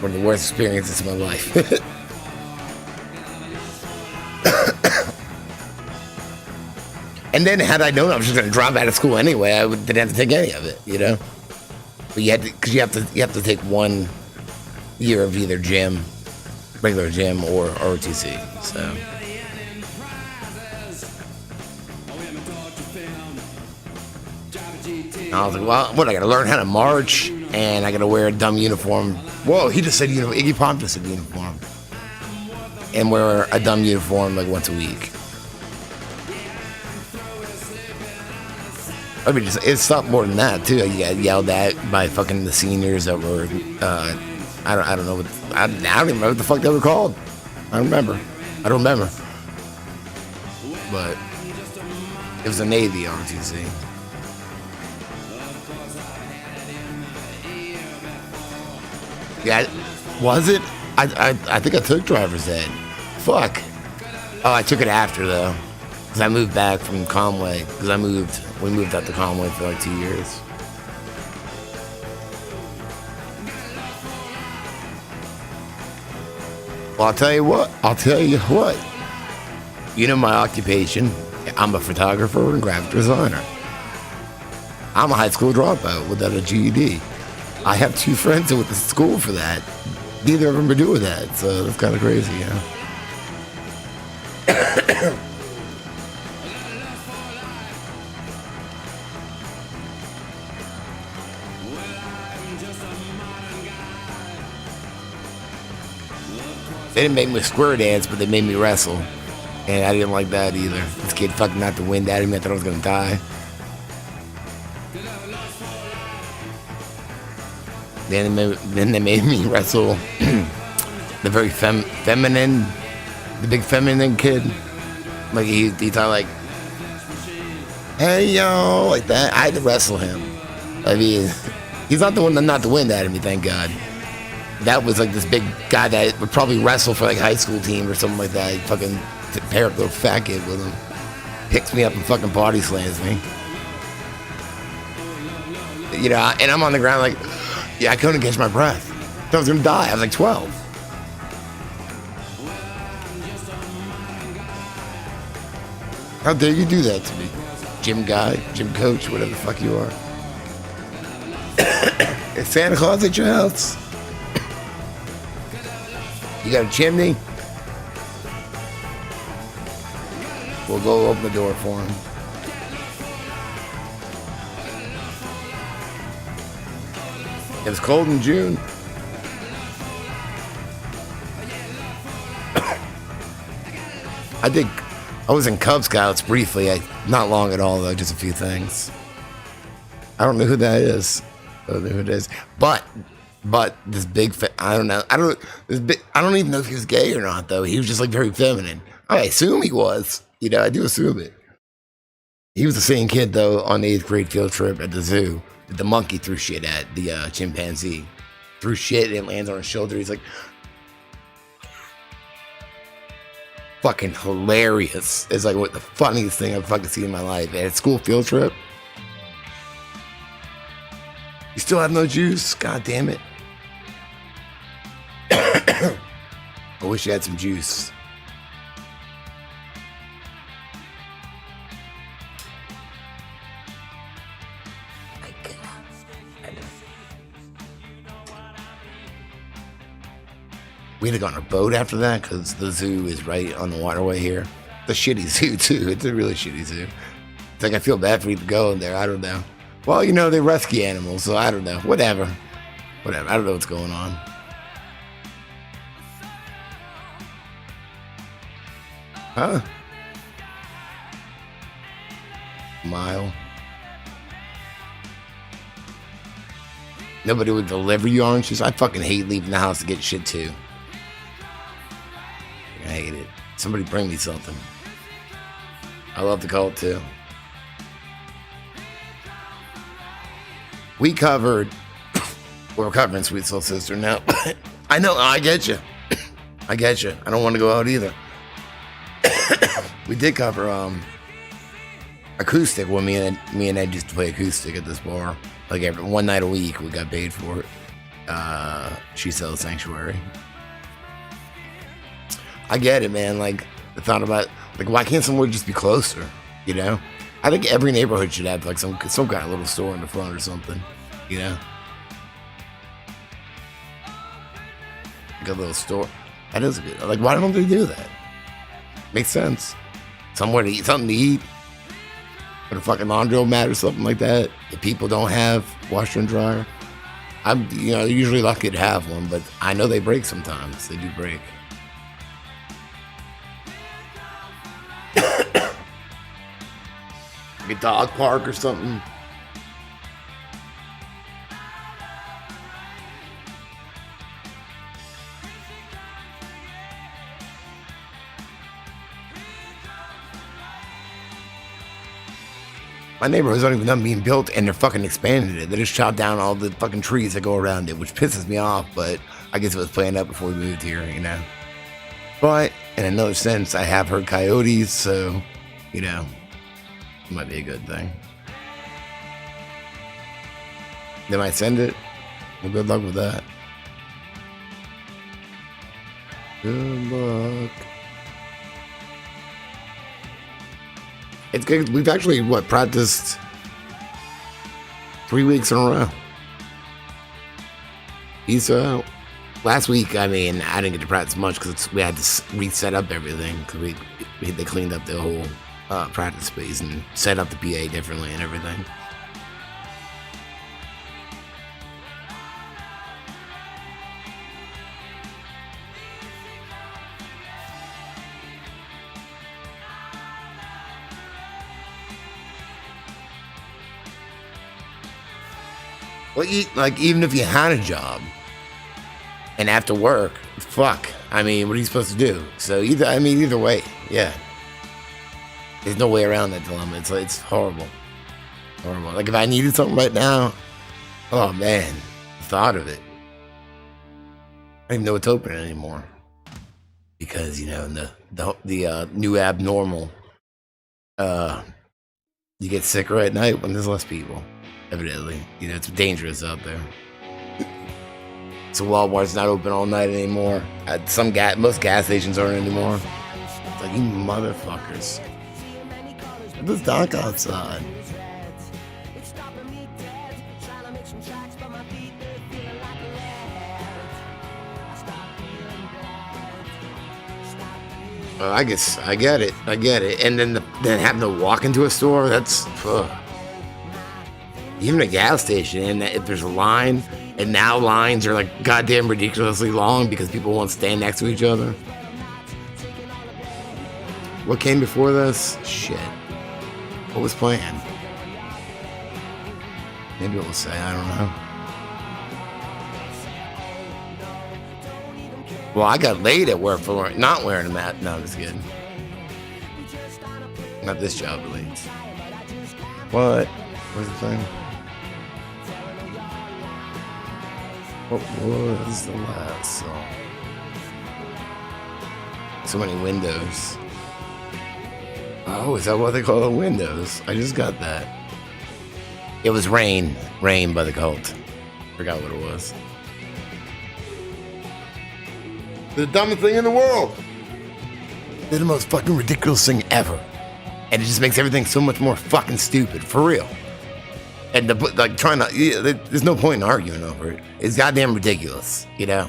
A: One of the worst experiences of my life. And then had I known I was just going to drop out of school anyway, I didn't have to take any of it, you know? But you had to, because you have to take 1 year of either gym, regular gym, or ROTC, so. And I was like, well, what, I got to learn how to march, and I got to wear a dumb uniform. Whoa, he just said uniform. Iggy Pop just said uniform. And wear a dumb uniform like once a week. I mean, it's not more than that too. You got yelled at by fucking the seniors that were, I don't know, I don't even remember what the fuck they were called. I don't remember. But it was a Navy ROTC. Yeah, was it? I think I took driver's ed. Fuck. Oh, I took it after though. Because I moved back from Conway. We moved out to Conway for like 2 years. Well, I'll tell you what. You know my occupation. I'm a photographer and graphic designer. I'm a high school dropout without a GED. I have 2 friends that went to school for that. Neither of them are doing that, so that's kind of crazy, you know? They didn't make me square dance, but they made me wrestle. And I didn't like that either. This kid fucking knocked the wind out of me. I thought I was gonna die. Then they made me wrestle the very feminine, the big feminine kid. Like he thought like, hey yo, like that. I had to wrestle him. I mean, he's not the one that knocked the wind out of me, thank God. That was like this big guy that would probably wrestle for like high school team or something like that. He fucking pair up little fat kid with him. Picks me up and fucking body slams me. You know, and I'm on the ground like, yeah, I couldn't catch my breath. I was gonna die. I was like 12. How dare you do that to me? Gym guy, gym coach, whatever the fuck you are. Is Santa Claus at your house? You got a chimney? We'll go open the door for him. It was cold in June. I was in Cub Scouts briefly. Not long at all, though, just a few things. I don't know who that is. I don't know who it is. But this big, I don't know. I don't even know if he was gay or not, though. He was just like very feminine. I assume he was. You know, I do assume it. He was the same kid, though, on the 8th grade field trip at the zoo that the monkey threw shit at, the chimpanzee. Threw shit and it lands on his shoulder. He's like, fucking hilarious. It's like what the funniest thing I've fucking seen in my life. At a school field trip. You still have no juice? God damn it. I wish you had some juice. We had to go on a boat after that because the zoo is right on the waterway here. The shitty zoo, too. It's a really shitty zoo. It's like I feel bad for you to go in there. I don't know. Well, you know, they rescue animals, so I don't know. Whatever. I don't know what's going on. Huh? Mile. Nobody would deliver you oranges. I fucking hate leaving the house to get shit, too. I hate it. Somebody bring me something. I love the cult too. We're covering Sweet Soul Sister now. I know, I get you. I get you. I don't want to go out either. We did cover acoustic when me and Ed used to play acoustic at this bar. Like one night a week we got paid for it. She sells Sanctuary. I get it, man. Like, the thought about, like, why can't somewhere just be closer, you know? I think every neighborhood should have, like, some kind of little store in the front or something, you know? Like a little store. That is good. Like, why don't they do that? Makes sense. Somewhere to eat, something to eat. Put a fucking laundromat or something like that. If people don't have washer and dryer. I'm, usually lucky to have one, but I know they break sometimes. They do break. Like a dog park or something. My neighborhood's not even done being built and they're fucking expanding it. They just chopped down all the fucking trees that go around it, which pisses me off, but I guess it was planned out before we moved here, you know. But in another sense, I have heard coyotes, so, it might be a good thing. They might send it. Well, good luck with that. Good luck. It's good. We've actually, practiced 3 weeks in a row. He's last week, I mean, I didn't get to practice much because we had to reset up everything because they cleaned up the whole practice space and set up the PA differently and everything. Well, even if you had a job and after work, fuck. I mean, what are you supposed to do? So either way, yeah. There's no way around that dilemma. It's horrible. Horrible. Like if I needed something right now, oh man, the thought of it. I don't even know what's open anymore. Because, the new abnormal, you get sicker at night when there's less people. Evidently, it's dangerous out there. So Walmart's not open all night anymore. Most gas stations aren't anymore. It's like, you motherfuckers. There's dark outside. Well, I guess I get it. And then having to walk into a store, that's even a gas station, and if there's a line, and now lines are like goddamn ridiculously long because people won't stand next to each other. What came before this? Shit. What was planned? Maybe it will say, I don't know. Well, I got laid at work for not wearing a mask. No, I'm just kidding. Not this job, at least. What? What's the thing? What was the last song? So many windows. Oh, is that what they call the windows? I just got that. It was Rain. Rain by the Cult. Forgot what it was. The dumbest thing in the world. They're the most fucking ridiculous thing ever. And it just makes everything so much more fucking stupid. For real. And there's no point in arguing over it. It's goddamn ridiculous, The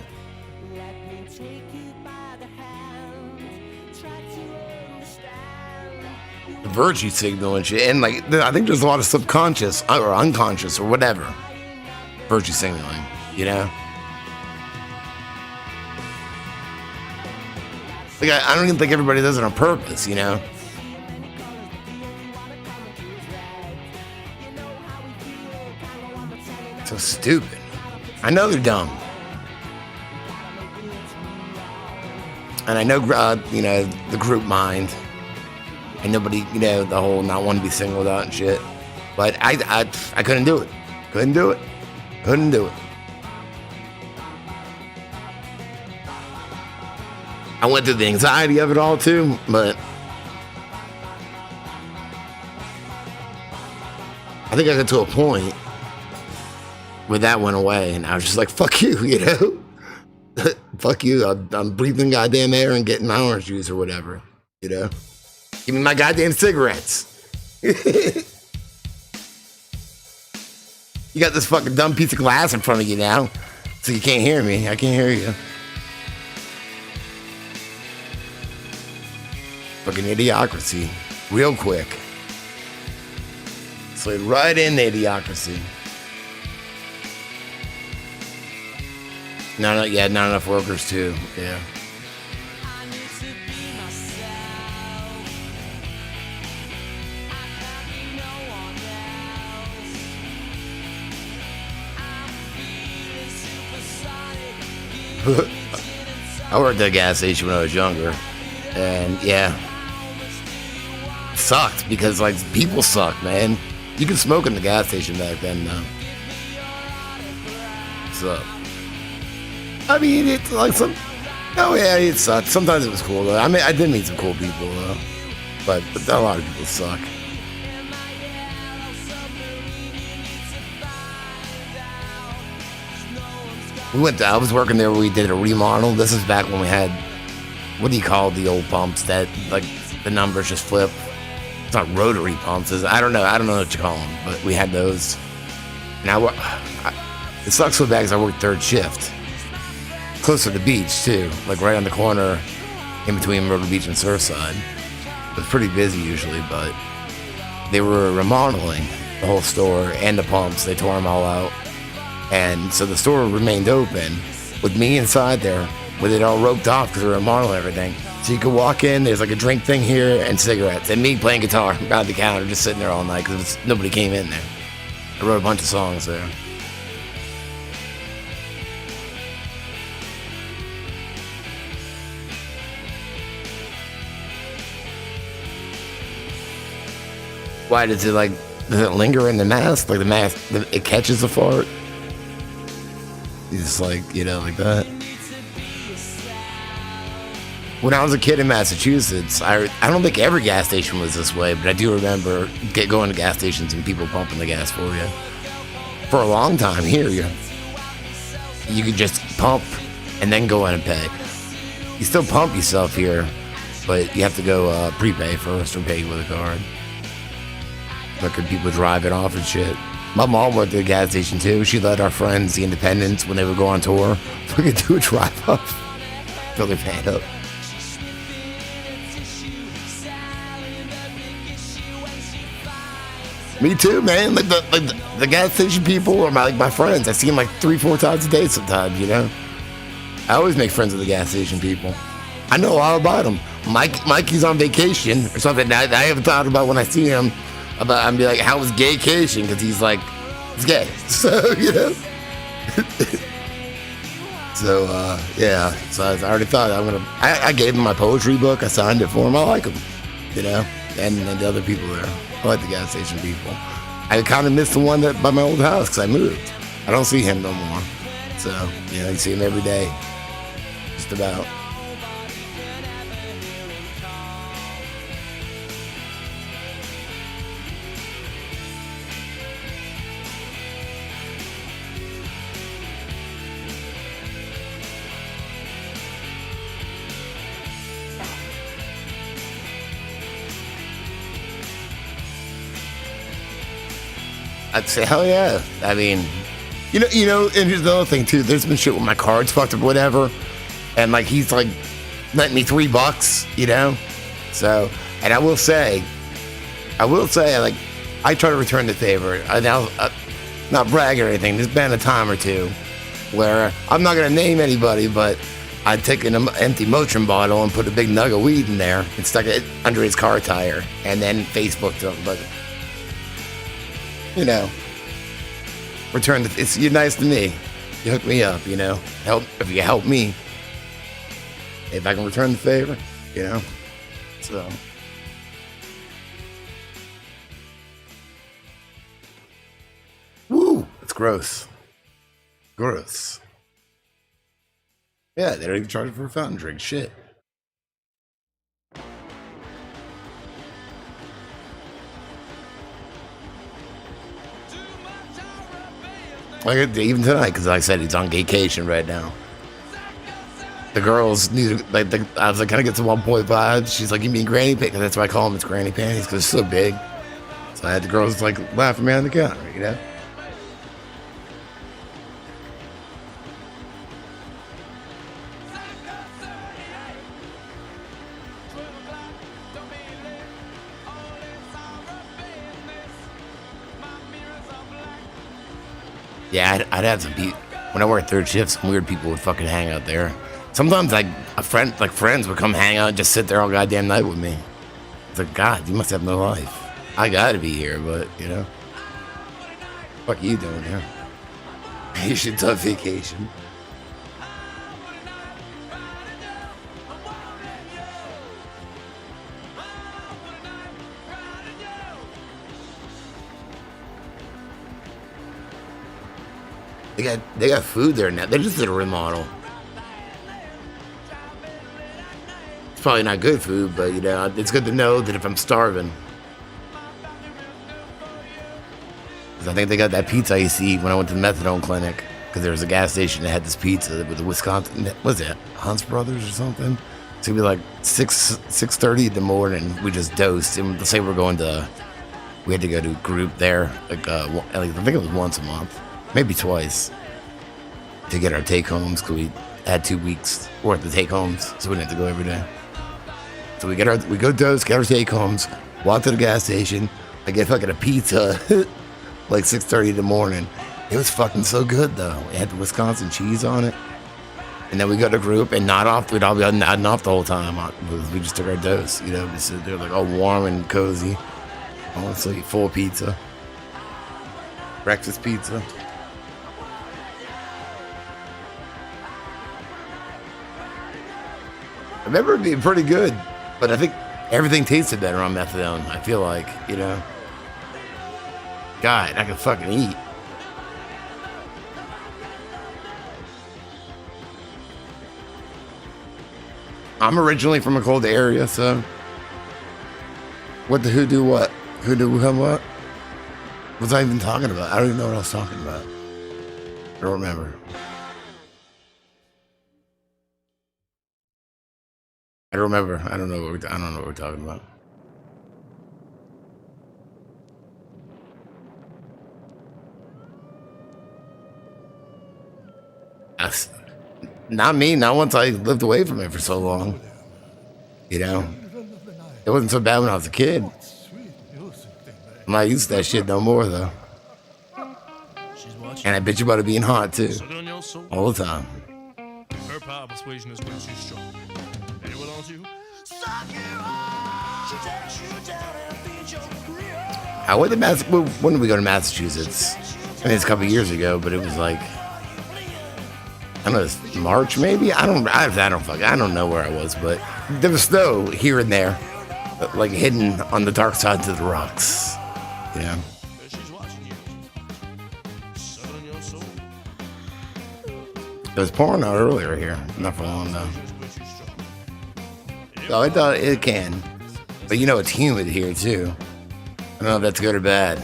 A: virtue signal and shit. And I think there's a lot of subconscious or unconscious or whatever virtue signaling, I don't even think everybody does it on purpose, So stupid. I know they're dumb. And I know, the group mind. And nobody, the whole not wanting to be singled out and shit. But I couldn't do it. Couldn't do it. I went through the anxiety of it all too, but I think I got to a point where that went away, and I was just like, fuck you, fuck you, I'm breathing goddamn air and getting my orange juice or whatever, Give me my goddamn cigarettes. You got this fucking dumb piece of glass in front of you now, so you can't hear me. I can't hear you. Fucking idiocracy. Real quick. Slid right in the idiocracy. Not enough workers too. Yeah. I worked at a gas station when I was younger, and yeah, it sucked because people suck, man. You could smoke in the gas station back then, though. So, I mean, it's it sucked. Sometimes it was cool though. I mean, I did meet some cool people though, but a lot of people suck. I was working there when we did a remodel. This is back when we had what do you call the old pumps that like the numbers just flip? It's not rotary pumps. I don't know what you call them, but we had those. And it sucks so bad because I worked third shift, close to the beach too, like right on the corner in between Myrtle Beach and Surfside. It was pretty busy usually, but they were remodeling the whole store and the pumps. They tore them all out, and so the store remained open with me inside there with it all roped off because we were remodeling everything. So you could walk in, there's like a drink thing here and cigarettes, and me playing guitar behind the counter, just sitting there all night because nobody came in there. I wrote a bunch of songs there. Why does it linger in the mask? Like the mask, it catches the fart? It's just like, like that. When I was a kid in Massachusetts, I don't think every gas station was this way, but I do remember going to gas stations and people pumping the gas for you. For a long time here, you could just pump and then go in and pay. You still pump yourself here, but you have to go prepay first or pay with a card. But could people drive it off and shit? My mom worked at the gas station too. She let our friends, the independents, when they would go on tour, we could do a drive off. Fill their van up. Me too, man. Like the gas station people are my friends. I see them like 3-4 times a day sometimes, I always make friends with the gas station people. I know all about them. Mikey's on vacation or something. I haven't thought about when I see him. I'd be like, how was gaycation? Because he's like, it's gay. So, So, yeah. So I already thought I gave him my poetry book. I signed it for him. I like him, and the other people there. I like the gas station people. I kind of miss the one that by my old house because I moved. I don't see him no more. So, you see him every day. Just about. I'd say, hell yeah. I mean, and here's the other thing too. There's been shit with my cards fucked up, whatever, and he's lent me $3, So, and I will say, I try to return the favor. Now, not brag or anything. There's been a time or two where I'm not gonna name anybody, but I'd take an empty Motrin bottle and put a big nug of weed in there and stuck it under his car tire, and then Facebooked him, but. You're nice to me. You hook me up, if you help me, if I can return the favor, so. Woo, it's gross. Gross. Yeah, they're even charging for a fountain drink. Shit. Even tonight, because like I said, he's on vacation right now. The girls need, I was like, can I get some 1.5? She's like, you mean granny panties? That's why I call them, it's granny panties, because it's so big. So I had the girls laughing at me on the counter, Yeah, I'd have some people. When I worked third shift, some weird people would fucking hang out there. Sometimes, friends would come hang out and just sit there all goddamn night with me. It's like, God, you must have no life. I gotta be here, but, What are you doing here? You should take vacation. They got food there now. They just did a remodel. It's probably not good food, but it's good to know that if I'm starving. Because I think they got that pizza I used to eat when I went to the methadone clinic. Because there was a gas station that had this pizza with the Wisconsin, what was it, Hunt's Brothers or something? So it'd be like 6:30 in the morning. We just dosed, and let's say we had to go to a group there, like I think it was once a month, maybe twice, to get our take homes because we had 2 weeks worth of take homes, so we didn't have to go every day. So we go dose, get our take homes, walk to the gas station. I get fucking a pizza, like 6:30 in the morning. It was fucking so good though. It had the Wisconsin cheese on it. And then we go to group and nod off. We'd all be nodding off the whole time. We just took our dose, you know, just sit there like all warm and cozy. Honestly, full pizza. Breakfast pizza. I remember it being pretty good, but I think everything tasted better on methadone. I feel like, you know. God, I could fucking eat. I'm originally from a cold area, so what the who do what? Who do what? What was I even talking about? I don't even know what I was talking about. I don't remember. I don't remember. I don't know what we're talking about. That's not me. Not once I lived away from it for so long. You know, it wasn't so bad when I was a kid. I'm not used to that shit no more though. And I bet you about it being hot too, all the time.
F: Her power persuasion is when she's strong. And it will on you.
A: I went to when did we go to Massachusetts? I mean, it's a couple years ago, but it was like, I don't know, it's March maybe. I don't know where I was, but there was snow here and there, like hidden on the dark sides of the rocks. You know. It was pouring out earlier here, not for long though. So I thought it can, but you know it's humid here too. I don't know if that's good or bad.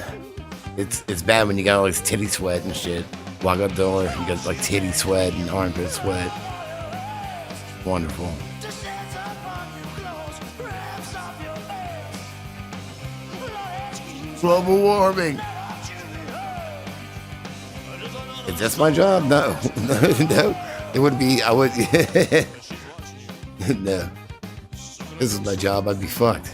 A: It's bad when you got all this titty sweat and shit. Walk up the door, you got like titty sweat and armpit sweat. Wonderful. Global warming. Is this my job? No. No. It would be, I would. No. This is my job, I'd be fucked.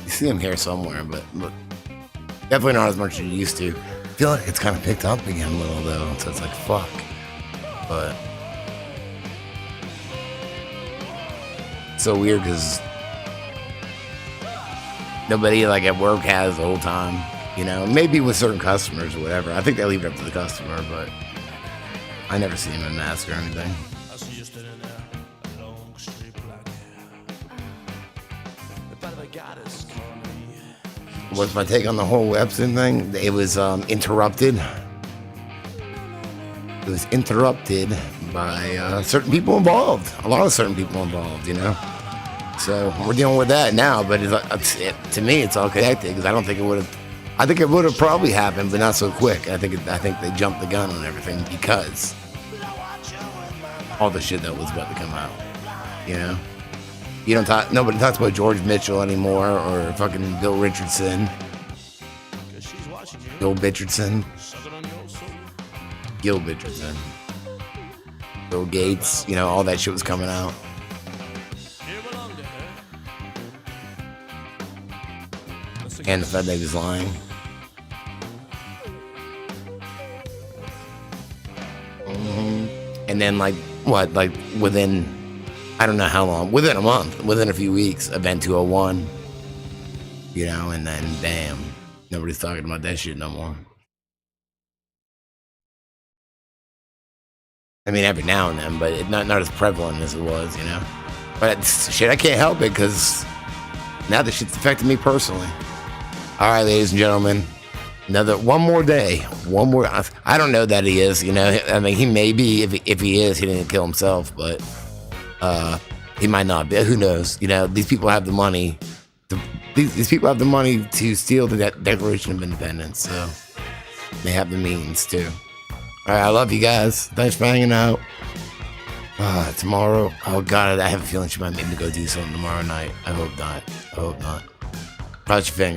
A: You see him here somewhere, but look, definitely not as much as you used to. I feel like it's kind of picked up again a little though, so it's like fuck. But it's so weird because nobody like at work has the whole time, you know. Maybe with certain customers or whatever. I think they leave it up to the customer, but I never see him in a mask or anything. What's my take on the whole Epstein thing? It was interrupted. It was interrupted by certain people involved. A lot of certain people involved, you know. So we're dealing with that now. But to me, it's all connected because I don't think it would have. I think it would have probably happened, but not so quick. I think they jumped the gun on everything because all the shit that was about to come out. You know. Nobody talks about George Mitchell anymore or fucking Bill Richardson. Bill Richardson. Gil Richardson. Bill Gates, you know, all that shit was coming out. And the fact that he was lying. And then within, I don't know how long, within a month, within a few weeks, Event 201, you know, and then damn, nobody's talking about that shit no more. I mean, every now and then, but not as prevalent as it was, you know. But shit, I can't help it because now the shit's affecting me personally. All right, ladies and gentlemen, one more day, I don't know that he is, you know. I mean, he may be, if he is, he didn't kill himself, but he might not be. Who knows? You know, these people have the money. These people have the money to steal the Declaration of Independence. So They have the means too. All right, I love you guys. Thanks for hanging out. Tomorrow, oh God, I have a feeling she might make me go do something tomorrow night. I hope not. Cross your fingers.